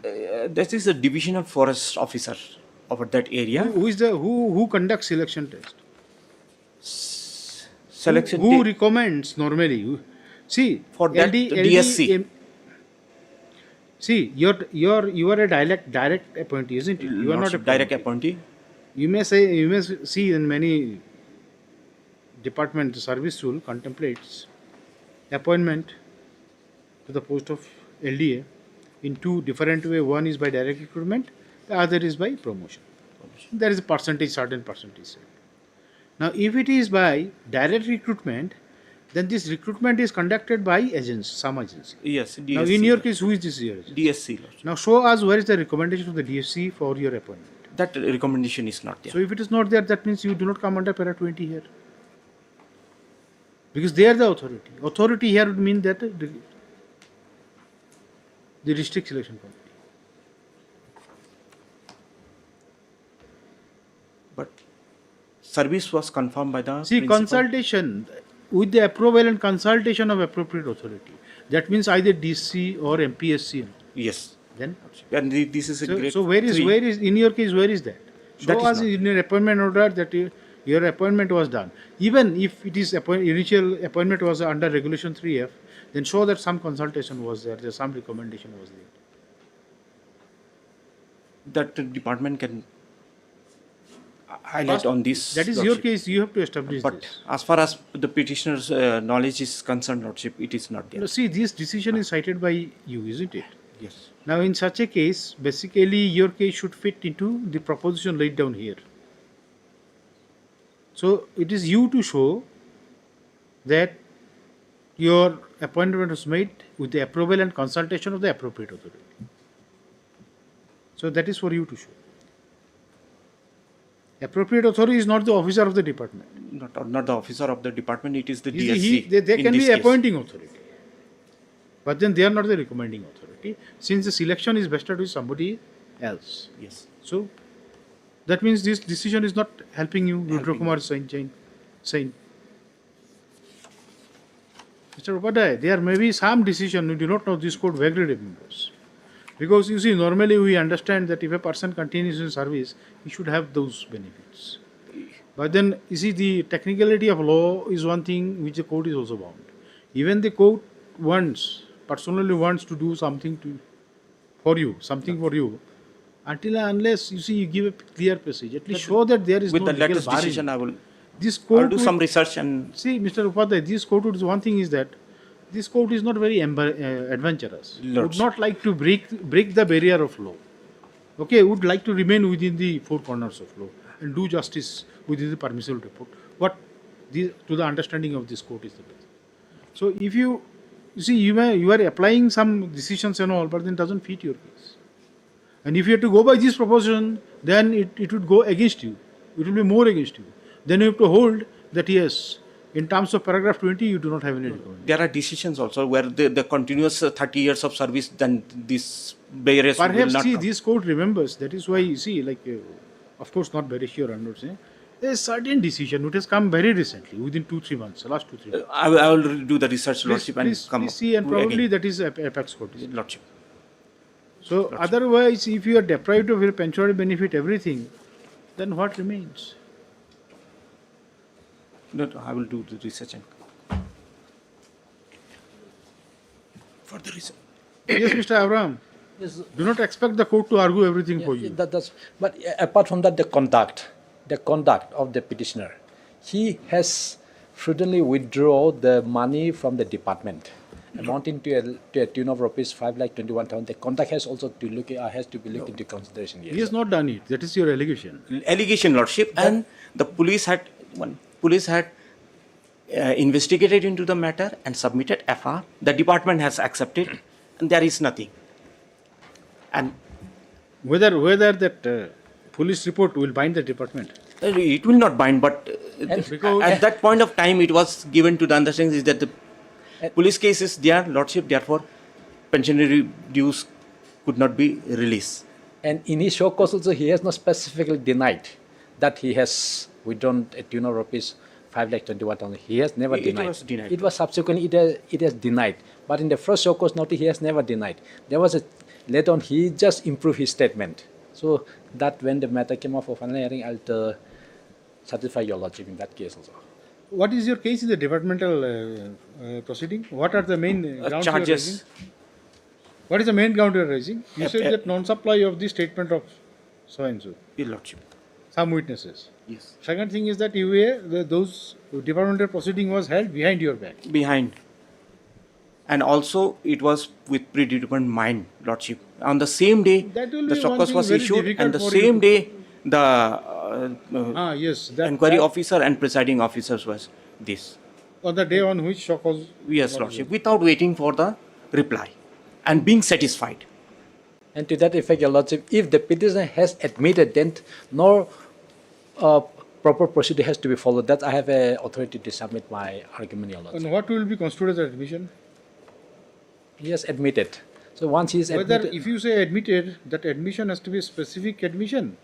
That is the divisional forest officer over that area. Who conducts selection test? Selection who recommends normally? See, For that, DSC. See, you are a direct appointee, isn't it? You are not a direct appointee. You may see in many department the service rule contemplates appointment to the post of LDA in two different way. One is by direct recruitment, the other is by promotion. There is a percentage, certain percentage. Now, if it is by direct recruitment, then this recruitment is conducted by agents, some agency. Yes, Now, DSC. in your case, who is this here? DSC. Now, show us where is the recommendation of the DSC for your appointment. That recommendation is not there. So, if it is not there, that means you do not come under para 20 here. Because they are the authority. Authority here would mean that the district selection committee. But service was confirmed by the See, principal. consultation with the approval and consultation of appropriate authority. That means either DC or MPSC. Yes. Then And this is a great. so where is in your case where is that? That Show is us in your appointment order that your appointment was done. Even if it is initial appointment was under Regulation 3F, then show that some consultation was there, some recommendation was there. That the department can highlight First, on this. that is your Lordship. case, you have to establish But this. as far as the petitioner's knowledge is concerned, Lordship, it is not there. You know, see, this decision is cited by you, isn't it? Yes. Now, in such a case, basically your case should fit into the proposition laid down here. So, it is you to show that your appointment was made with the approval and consultation of the appropriate authority. So, that is for you to show. Appropriate authority is not the officer of the department. Not the officer of the department, it is the He- DSC. they in can this be case. appointing authority. But then they are not the recommending authority, since the selection is vested with somebody else. Yes. So, that means this decision is not helping you, Rudra Kumar saying. Mr. Upadhyay, there may be some decision, we do not know, this court vaguely remembers. Because you see, normally we understand that if a person continues in service, he should have those benefits. But then, you see, the technicality of law is one thing which the court is also bound. Even the court personally wants to do something for you, until and unless you see you give a clear passage, at least show that there is With no the legal latest barring. decision, I will This court I'll do will- some research and see, Mr. Upadhyay, this court would, one thing is that this court is not very adventurous. Would not like to break the barrier of law. Okay, would like to remain within the four corners of law and do justice within the permissible report. What to the understanding of this court is the best. So if you see, you are applying some decisions and all, but then doesn't fit your case. And if you have to go by this proposition, then it would go against you. It will be more against you. Then you have to hold that yes, in terms of paragraph 20, you do not have any recommendation. there are decisions also where the continuous 30 years of service, then this barriers will Perhaps not see, come. this court remembers. That is why you see, like, of course, not very sure. I'm not saying there is certain decision which has come very recently, within 2-3 months, last 2-3 months. I will do the research, Lordship, and come Please see, and to probably again. that is apex court. Lordship. So otherwise, if you are deprived of your pensionary benefit, everything, then what remains? No, I will do the research and for the research. Yes, Mr. Abraham. Yes. Do not expect the court to argue everything for you. But apart from that, the conduct of the petitioner, he has prudently withdrawn the money from the department, amounting to a tune of rupees 5,21,000. The conduct has also to look has to be looked into consideration. Yes. He has not done it. That is your allegation. Allegation, Lordship, and the police had investigated into the matter and submitted FR. The department has accepted, and there is nothing. And whether that police report will bind the department. It will not bind, but at that point of time, it was given to the understanding is that the police case is there, Lordship. Therefore, pensionary dues could not be released. And in his show cause also, he has not specifically denied that he has withdrawn a tune of rupees 5,21,000. He has never denied. It was denied. It was subsequently it has denied. But in the first show cause notice, he has never denied. There was later on he just improved his statement. So that when the matter came up for final hearing, I'll satisfy your Lordship in that case also. what is your case in the departmental proceeding? What are the main grounds you are charges. raising? What is the main ground you are raising? You said that non-supply of the statement of so and so. Your Lordship. Some witnesses. Yes. Second thing is that those departmental proceeding was held behind your back. Behind. And also it was with predetermined mind, Lordship. On the same day, That will the be shock one cause thing was very issued, difficult and the for you same to- day the yes, inquiry officer and presiding officers was this. On the day on which shock was. Yes, Lordship, without waiting for the reply and being satisfied. And to that effect, Your Lordship, if the petitioner has admitted, then no proper procedure has to be followed. That I have authority to submit my argument, Your Lordship. And what will be constituted as admission? He has admitted. So once he is Whether admitted, if you say admitted, that admission has to be a specific admission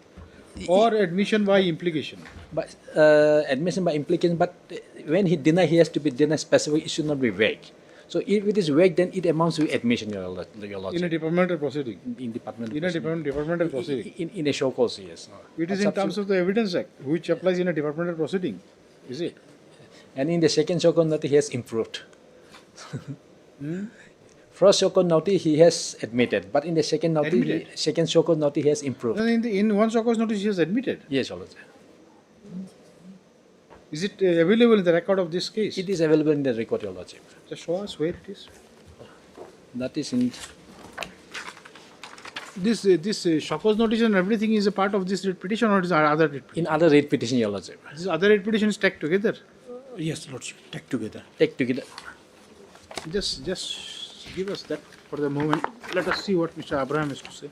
or admission by implication. but admission by implication, but when he deny, he has to be denied specific. It should not be vague. So if it is vague, then it amounts to admission, Your Lordship. In a departmental proceeding. In departmental In a proceeding. departmental proceeding. In a show cause, yes. It is in terms of the Evidence Act, which applies in a departmental proceeding. Is it? And in the second show cause notice, he has improved. First show cause notice, he has admitted, but in the second notice, Admitted? second show cause notice, he has improved. And in one shock cause notice, he has admitted. Yes, Your Lordship. Is it available in the record of this case? It is available in the record, Your Lordship. Just show us where it is. That is in. This shock cause notice and everything is a part of this writ petition, or is other writ petition? In other rate petition, Your Lordship. This other writ petition is tagged together. Yes, Lordship, take together. Take together. Just give us that for the moment. Let us see what Mr. Abraham has to say.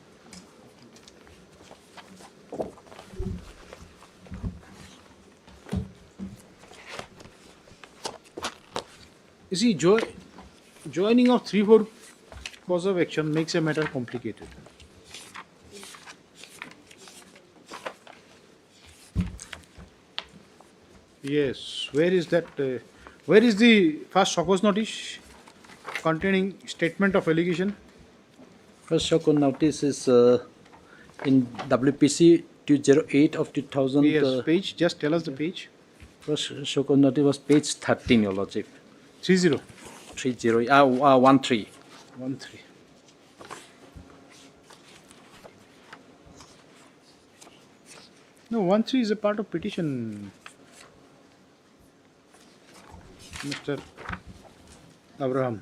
You see, joining of 3-4 cause of action makes a matter complicated. Yes, where is that? Where is the first shock cause notice containing statement of allegation? First show cause notice is in WPC 208 of 2000. Yes, page. Just tell us the page. First show cause notice was page 13, Your Lordship. 30. 13. 13. No, 13 is a part of petition, Mr. Abraham.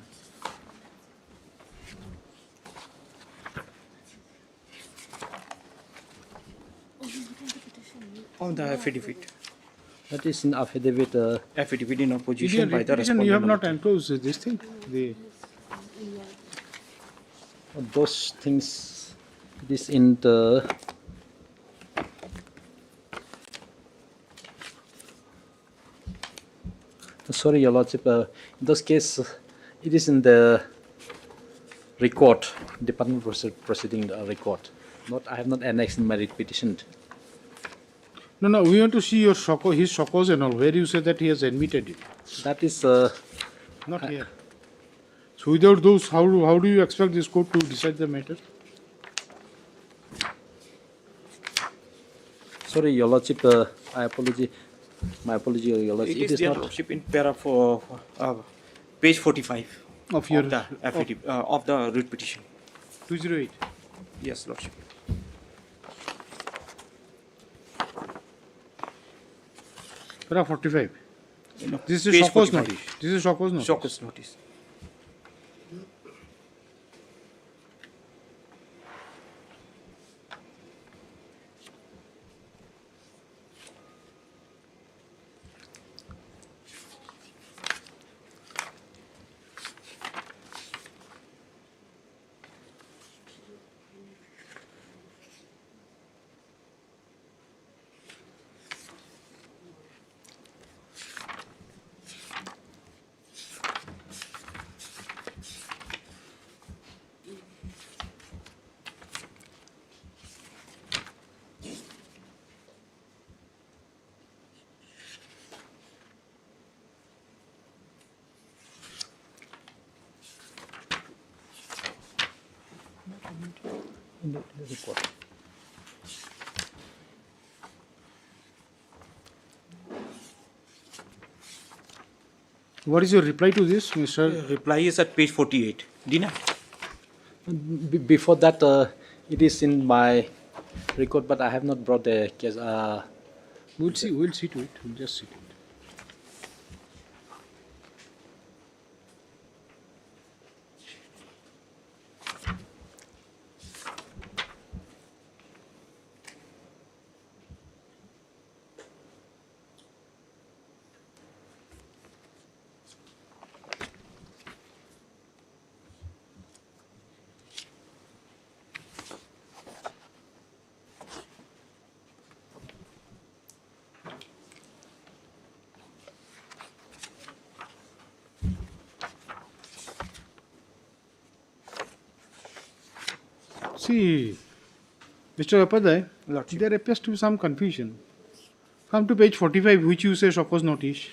On the affidavit. That is in affidavit. Affidavit in In opposition your by the petition, respondent. you have not enclosed this thing. Those things. This in the. Sorry, Your Lordship. In those cases, it is in the record, department proceeding record. Not, I have not annexed in my writ petition. No, we want to see your his shock cause and all, where you say that he has admitted it. That is. Not here. So without those, how do you expect this court to decide the matter? Sorry, Your Lordship. I apologize. My apology, Your Lordship. It is their not. Lordship in paragraph page 45 of your the affidavit of the writ petition. 208. Yes, Lordship. Paragraph 45. No, This is page shock cause 45. notice. This is shock cause notice. Shock cause notice. In the record. What is your reply to this, Mr.? Reply is at page 48. Dina? Before that, it is in my record, but I have not brought the case. We'll see. We'll see to it. We'll just see to it. See, Mr. Apadai, there appears to be some confusion. Come to page 45, which you say show cause notice.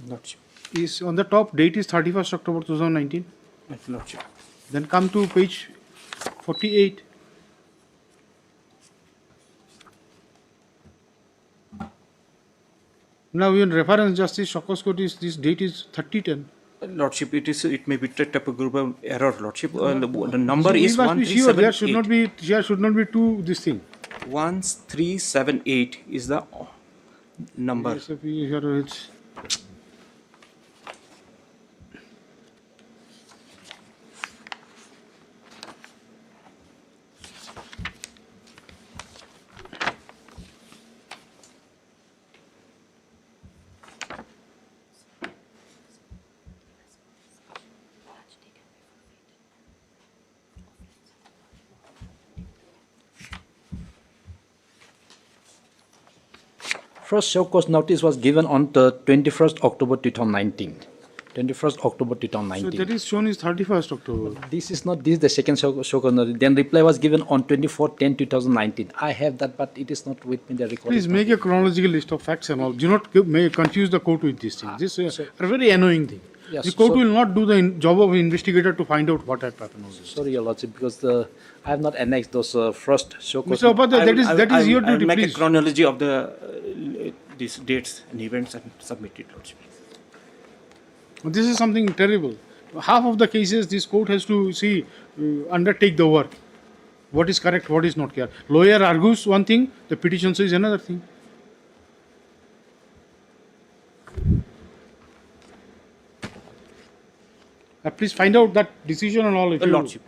Lordship. Is on the top date is 31st October 2019. Lordship. Then come to page 48. Now in reference justice show cause notice, this date is 3010. Lordship, it may be typographical error, Lordship. The number So is we must be sure there 1378. should not be two this thing. 1378 is the number. Yes, if we here it's First show cause notice was given on the 21st October 2019. 21st October so 2019. that is shown is 31st October. This is not this is the second show cause notice. Then reply was given on 24/10/2019. I have that, but it is not with me. The record. Please is make not. a chronological list of facts and all. Do not may confuse the court with these things. This is a very annoying thing. Yes, the court so- will not do the job of investigator to find out what had happened. Sorry, Your Lordship, because I have not annexed those first show cause. Mr. Upadhyay, that is your I will duty, make a please. chronology of the these dates and events and submit it, Lordship. This is something terrible. Half of the cases this court has to see, undertake the work. What is correct, what is not correct. Lawyer argues one thing, the petition says another thing. Please find out that decision and all. If you, Lordship.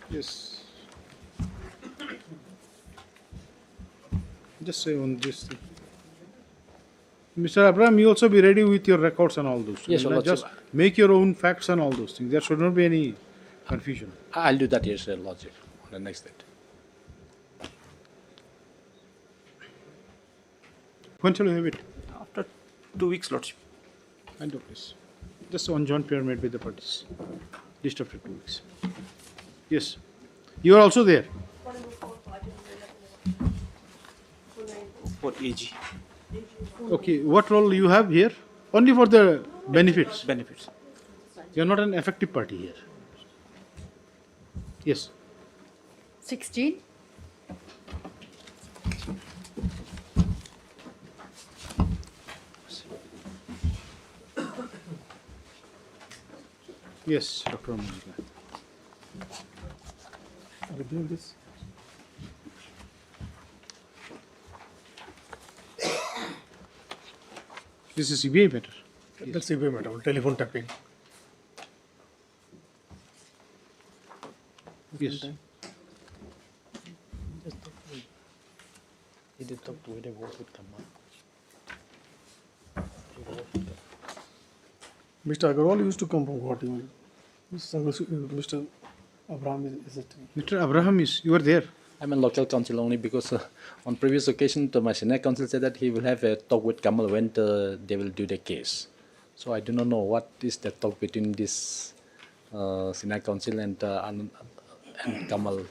Yes. Just say on this thing. Mr. Abraham, you also be ready with your records and all those. Yes, Your Lordship. Just make your own facts and all those things. There should not be any confusion. I'll do that, yes, Your Lordship, on the next date. When shall you have it? After 2 weeks, Lordship. Kind of this. Just one joint prayer made with the parties. Just after 2 weeks. Yes. You are also there. For AG. Okay. What role you have here? Only for the benefits. Benefits. You are not an effective party here. Yes. 16. Yes, Dr. Amujika. Are we doing this? This is CBI matter. That's CBI matter, telephone tapping. Yes. He did talk to the vote would come up. Mr. Agarwal used to come from Guwahati. Mr. Abraham is it? Mr. Abraham you are there. I'm a local council only because on previous occasion my senior council said that he will have a talk with Kamal when they will do the case. So I do not know what is the talk between this senior council and Kamal.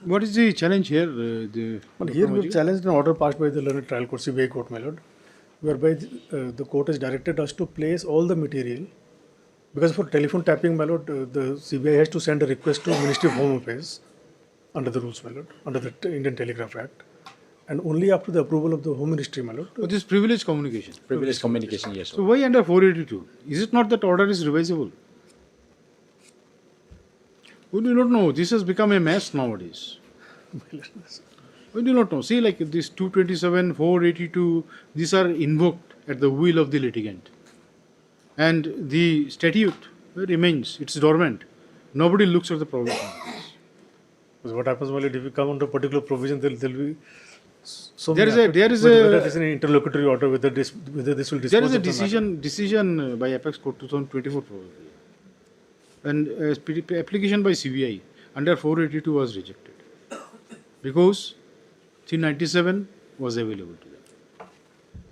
What is the challenge here? But here we have challenged an order passed by the learned trial court, CBI court, my lord, whereby the court has directed us to place all the material Because for telephone tapping, my lord, the CBI has to send a request to Ministry of Home Affairs under the rules, my lord, under the Indian Telegraph Act. And only after the approval of the Home Ministry, my lord. But this privileged communication. Privileged communication, yes. So why under 482? Is it not that order is revisable? We do not know. This has become a mess nowadays. We do not know. See, like this 227, 482, these are invoked at the will of the litigant. And the statute remains, it's dormant. Nobody looks at the provision. Because what happens, my lord, if you come under particular provision, there will be so There many is whether it is an interlocutory order, whether this will dispose There is a of the matter. decision by Apex Court 2024 probably. And application by CBI under 482 was rejected because 397 was available to them.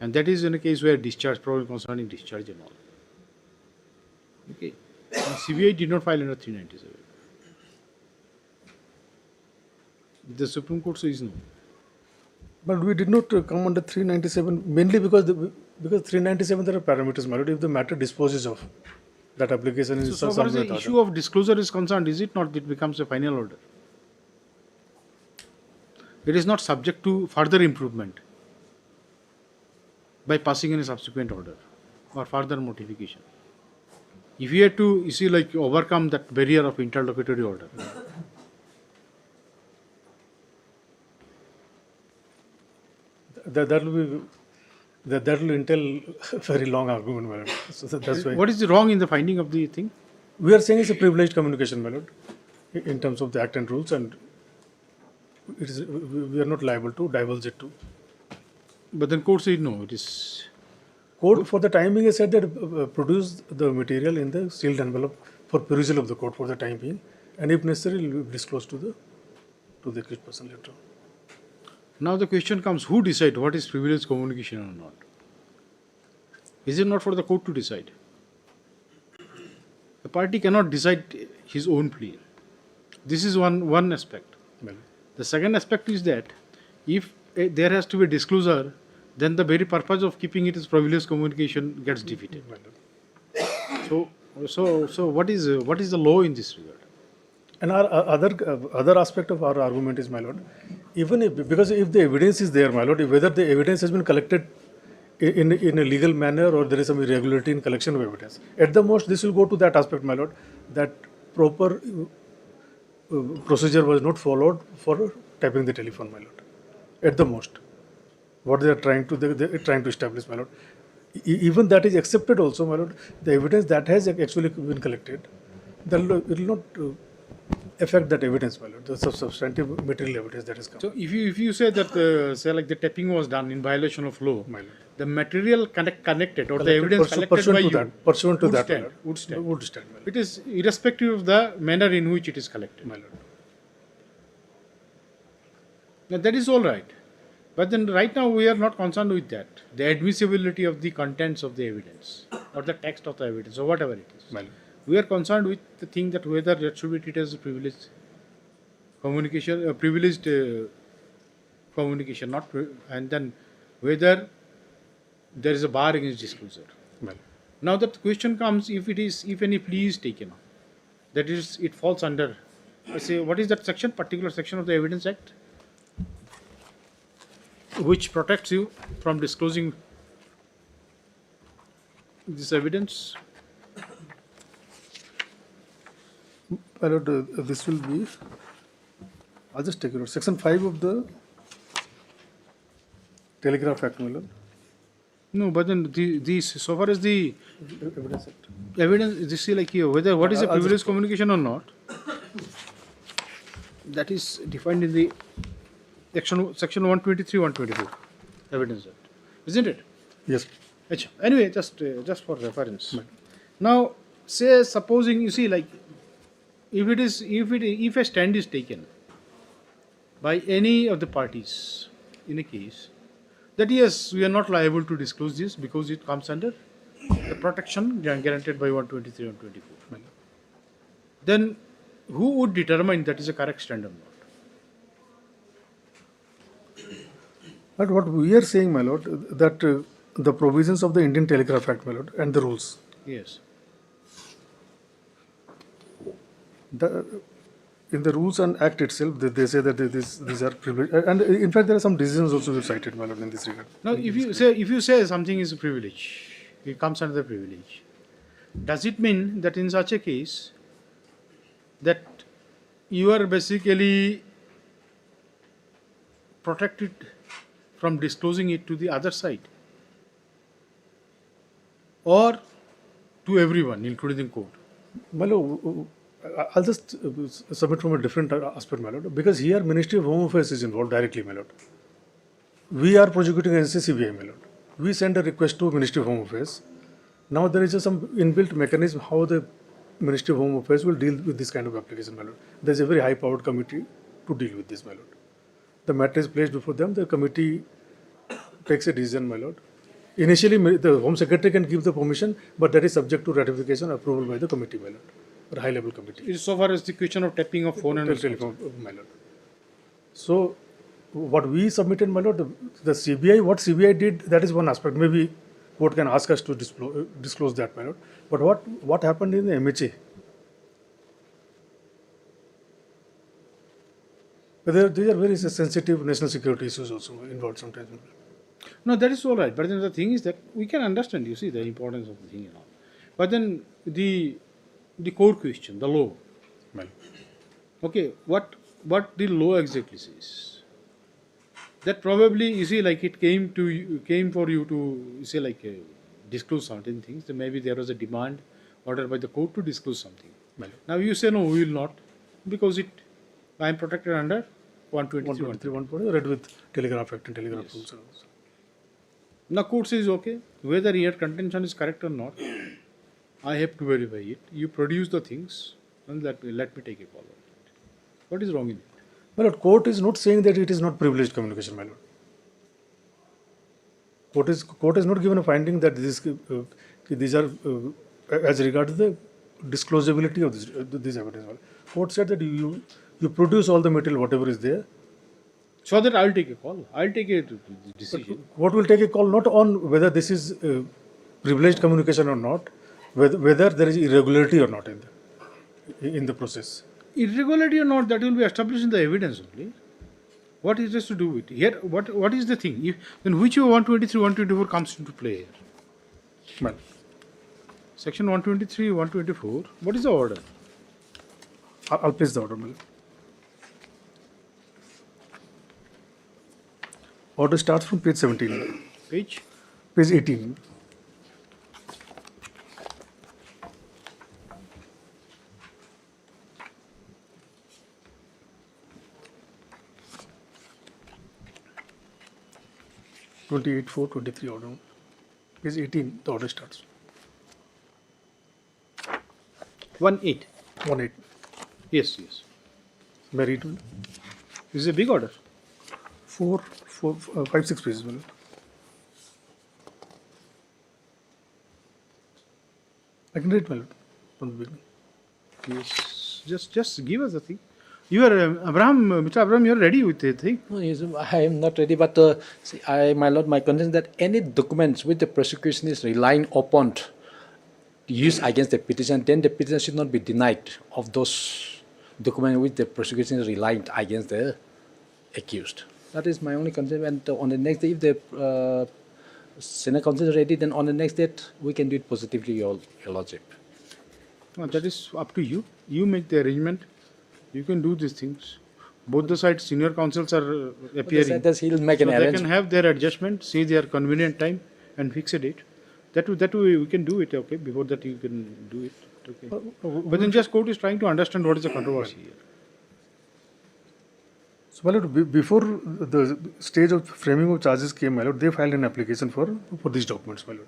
And that is in a case where discharge, problem concerning discharge and all. Okay. And CBI did not file under 397. The Supreme Court says no. But we did not come under 397 mainly because 397 there are parameters, my lord. If the matter disposes of that application is So far as the issue of disclosure is concerned, is it not that it becomes a final order? It is not subject to further improvement by passing in a subsequent order or further modification. If you had to, you see, like overcome that barrier of interlocutory order, that will entail a very long argument, my lord. So that's why. What is wrong in the finding of the thing? We are saying it's a privileged communication, my lord, in terms of the act and rules, and it is, we are not liable to divulge it to. But then court said no, it is. Court for the time being has said that produce the material in the sealed envelope for perusal of the court for the time being, and if necessary, will be disclosed to the accused person later on. Now the question comes, who decide what is privileged communication or not? Is it not for the court to decide? The party cannot decide his own plea. This is one aspect. The second aspect is that if there has to be a disclosure, then the very purpose of keeping it as privileged communication gets defeated. So what is the law in this regard? And our other aspect of our argument is, my lord, even if, because if the evidence is there, my lord, whether the evidence has been collected in a legal manner or there is some irregularity in collection of evidence, at the most this will go to that aspect, my lord, that proper procedure was not followed for tapping the telephone, my lord. At the most, what they are trying to establish, my lord. Even that is accepted also, my lord. The evidence that has actually been collected, it will not affect that evidence, my lord. The substantive material evidence that has come. So if you say that say like the tapping was done in violation of law, my lord, the material connected or the evidence collected by you pursuant to that, would stand. Would stand, my lord. It is irrespective of the manner in which it is collected, my lord. Now that is all right. But then right now we are not concerned with that. The admissibility of the contents of the evidence or the text of the evidence or whatever it is. My lord. We are concerned with the thing that whether that should be treated as a privileged communication, communication, and then whether there is a bar against disclosure. Well. Now that question comes, if any plea is taken, that is, it falls under, say, what is that section, particular section of the Evidence Act, which protects you from disclosing this evidence? My lord, this will be, I'll just take it out. Section 5 of the Telegraph Act, my lord. No, but then these, so far as the Evidence Act. evidence, this is like here, whether what is a privileged communication or not, that is defined in the section 123, 124, Evidence Act, isn't it? Yes. Anyway, just for reference. Now, say supposing you see like, if a stand is taken by any of the parties in a case, that yes, we are not liable to disclose this because it comes under the protection guaranteed by 123 and 124. Then who would determine that is a correct stand or not? But what we are saying, my lord, that the provisions of the Indian Telegraph Act, my lord, and the rules, Yes. In the rules and act itself, they say that these are privileged, and in fact there are some decisions also we've cited, my lord, in this regard. Now, if you say something is a privilege, it comes under the privilege. Does it mean that in such a case that you are basically protected from disclosing it to the other side or to everyone, including the court? My lord, I'll just submit from a different aspect, my lord, because here Ministry of Home Affairs is involved directly, my lord. We are prosecuting against the CBI, my lord. We send a request to Ministry of Home Affairs. Now there is some inbuilt mechanism how the Ministry of Home Affairs will deal with this kind of application, my lord. There is a very high-powered committee to deal with this, my lord. The matter is placed before them. The committee takes a decision, my lord. Initially, the Home Secretary can give the permission, but that is subject to ratification approval by the committee, my lord, or high-level committee. It is so far as the question of tapping of phone and telephone, my lord. So, what we submitted, my lord, the CBI, what CBI did, that is one aspect. Maybe court can ask us to disclose that, my lord. But what happened in the MHA? These are very sensitive national security issues also involved sometimes. No, that is all right. But then the thing is that we can understand, you see, the importance of the thing and all. But then the core question, the law. Well, okay, what the law exactly says? That probably, you see, like it came for you to, you say, like disclose certain things. Then maybe there was a demand ordered by the court to disclose something. Well, now you say no, we will not, because I am protected under 123, read with Telegraph Act and Telegraph rules. Now court says, okay, whether your contention is correct or not, I have to verify it. You produce the things and let me take a call on it. What is wrong in it? My lord, court is not saying that it is not privileged communication, my lord. Court has not given a finding that these are as regards the disclosability of this evidence. Court said that you produce all the material, whatever is there. So that I will take a call. I will take a decision. Court will take a call not on whether this is privileged communication or not, whether there is irregularity or not in the process. Irregularity or not, that will be established in the evidence only. What is this to do with here? What is the thing? Then which 123, 124 comes into play here? Well, Section 123, 124. What is the order? I'll place the order, Mal. Order starts from page 17. Page 18. (28/4/23) order. Page 18. The order starts. 1/8. 1/8. Yes. May I read? This is a big order. 5, 6 pages. I can read, my lord, from the beginning. Yes. Just give us the thing. You are Mr. Abraham. You are ready with the thing. No, yes, I am not ready. But see, my lord, my concern is that any documents which the prosecution is relying upon to use against the petition, then the petition should not be denied of those documents which the prosecution is relying against the accused. That is my only concern. And on the next day, if the Senate Council is ready, then on the next date, we can do it positively, Your Lordship. No, that is up to you. You make the arrangement. You can do these things. Both the sides, senior counsels are appearing. He'll make an so arrangement. They can have their adjustment, see their convenient time, and fix a date. That way we can do it. Okay. Before that, you can do it. Okay. But then just court is trying to understand what is the controversy here. So, my lord, before the stage of framing of charges came, my lord, they filed an application for these documents, my lord.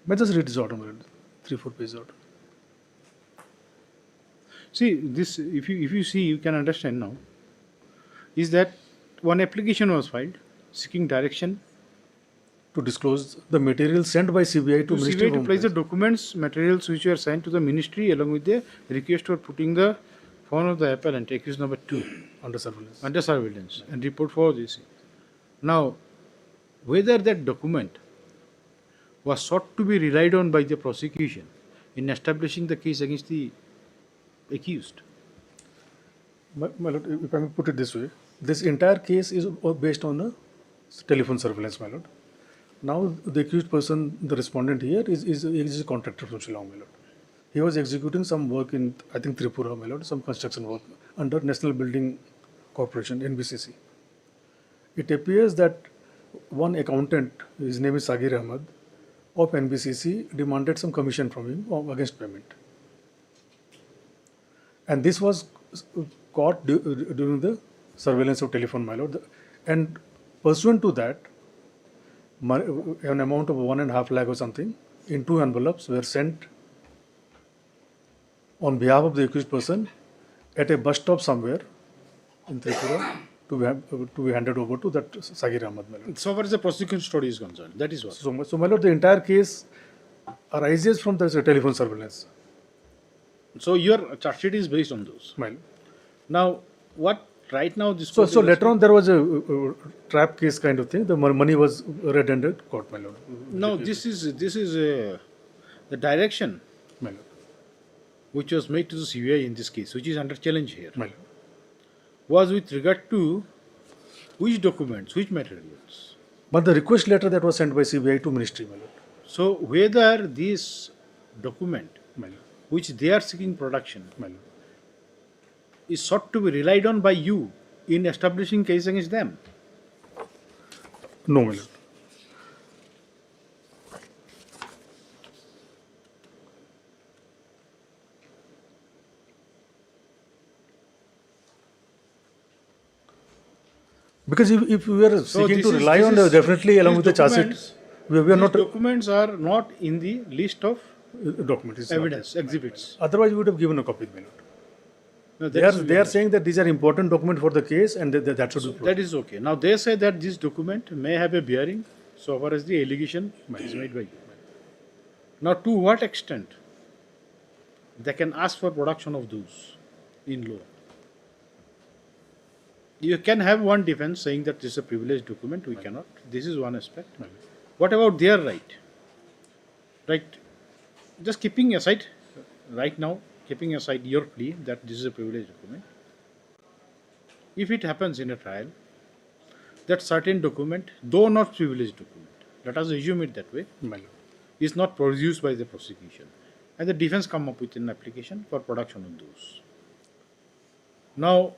May I just read this order, my lord? 3-4 page order. See, this, if you see, you can understand now, is that one application was filed seeking direction to disclose the material sent by CBI to Ministry of Home to place the documents, materials which were sent to the ministry along with the request for putting the phone of the appellant, accused number 2, under surveillance. And report for this. Now, whether that document was sought to be relied on by the prosecution in establishing the case against the accused My lord, if I may put it this way, this entire case is based on a telephone surveillance, my lord. Now, the accused person, the respondent here, is a contractor from Shillong, my lord. He was executing some work in, I think, Tripura, my lord, some construction work under National Building Corporation, NBCC. It appears that one accountant, his name is Sagir Ahmad, of NBCC, demanded some commission from him against payment. And this was caught during the surveillance of telephone, my lord. And pursuant to that, an amount of 1.5 lakh or something in 2 envelopes were sent on behalf of the accused person at a bus stop somewhere in Tripura to be handed over to that Sagir Ahmad, my lord. So far as the prosecution story is concerned, that is what. So my lord, the entire case arises from the telephone surveillance. So your charge sheet is based on those. My lord. Now, what right now this So later on there was a trap case kind of thing. The money was red-handed court, my lord. No, this is the direction, my lord, which was made to the CBI in this case, which is under challenge here, my lord, was with regard to which documents, which materials. But the request letter that was sent by CBI to ministry, my lord. So whether this document, My lord. which they are seeking production, My lord. is sought to be relied on by you in establishing case against them. No, my lord. Because if we are seeking to rely on definitely along with the charge sheet, we are not. Documents are not in the list of documents, evidence, exhibits. Otherwise, we would have given a copy, my lord. No, They are saying that these are important documents for the case and that should be. That is okay. Now they say that this document may have a bearing so far as the allegation is made by you. Now to what extent they can ask for production of those in law? You can have one defense saying that this is a privileged document, we cannot. This is one aspect. What about their right? Right? Just keeping aside, right now, keeping aside your plea that this is a privileged document, if it happens in a trial, that certain document, though not privileged document, let us assume it that way, is not produced by the prosecution, and the defense come up with an application for production of those. Now,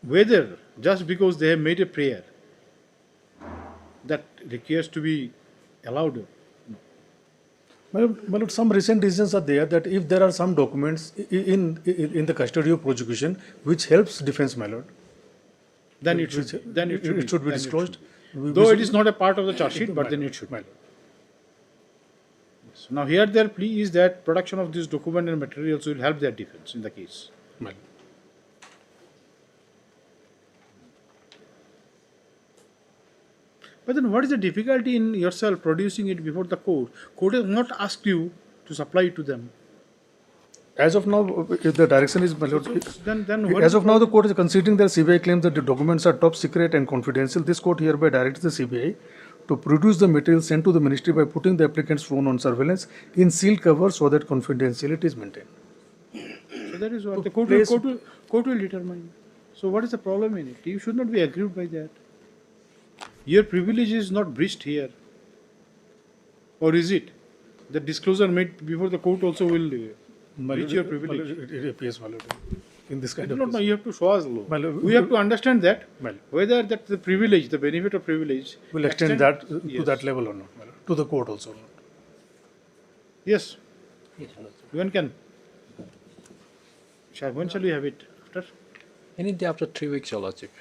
whether just because they have made a prayer that requires to be allowed. My lord, some recent decisions are there that if there are some documents in the custody of prosecution which helps defense, my lord, then it should be disclosed. Though it is not a part of the charge sheet, but then it should. So now here their plea is that production of this document and materials will help their defense in the case. But then what is the difficulty in yourself producing it before the court? Court has not asked you to supply it to them. As of now, if the direction is, my lord, then what as of now the court is considering that CBI claims that the documents are top secret and confidential. This court hereby directs the CBI to produce the material sent to the ministry by putting the applicant's phone on surveillance in sealed cover so that confidentiality is maintained. So that is what the court will determine. So what is the problem in it? You should not be aggrieved by that. Your privilege is not breached here. Or is it? The disclosure made before the court also will breach your privilege. It appears, my lord, in this kind I of do not know, you have to show us law. lord, We have to understand that, my lord, whether that the privilege, the benefit of privilege will extend that to that level or not, my lord, to the court also or not. Yes. One can. When shall we have it? After? Any day after 3 weeks, Your Lordship.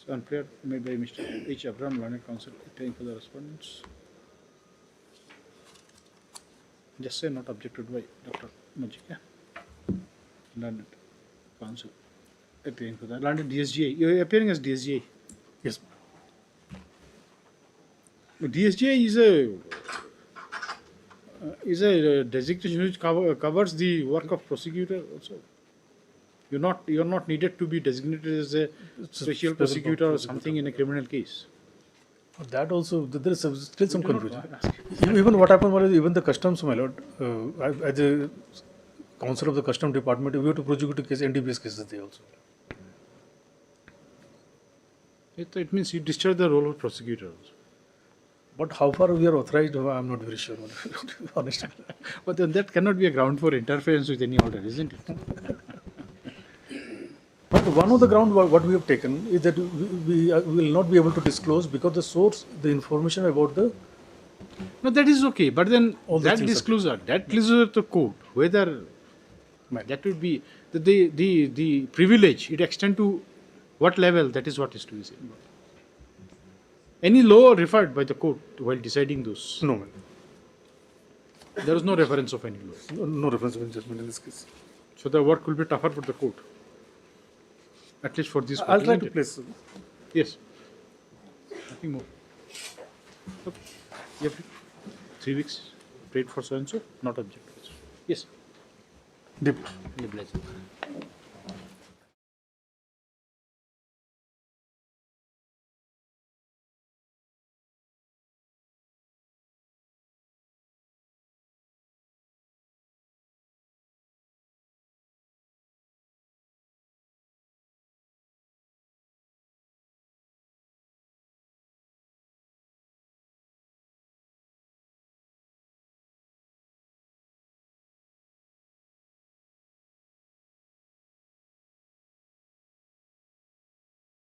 On prayer made by Mr. H. Abraham, Learned Counsel, appearing for the respondents. Just say not objected by Dr. Majika. Learned Counsel, appearing for the Learned DSGA. You are appearing as DSGA. Yes. DSGA is a designation which covers the work of prosecutor also. You're not needed to be designated as a special prosecutor or something in a criminal case. That also, there is still some confusion. Even what happened was, even the customs, my lord, as a counsel of the custom department, we have to prosecute the case, NDPS cases they also. It means you discharge the role of prosecutor also. But how far we are authorized, I'm not very sure, to be honest. But then that cannot be a ground for interference with any order, isn't it? But one of the ground what we have taken is that we will not be able to disclose because the source, the information about the. No, that is okay. But then that disclosure to court, whether that would be the privilege, it extend to what level, that is what is to be said. Any law referred by the court while deciding those? No, man. There is no reference of any law. No reference of any judgment in this case. So the work will be tougher for the court. At least for this. I'll try to place. Yes. Nothing more. Okay. You have 3 weeks. Prayed for so and so. Not object. Yes. Deep.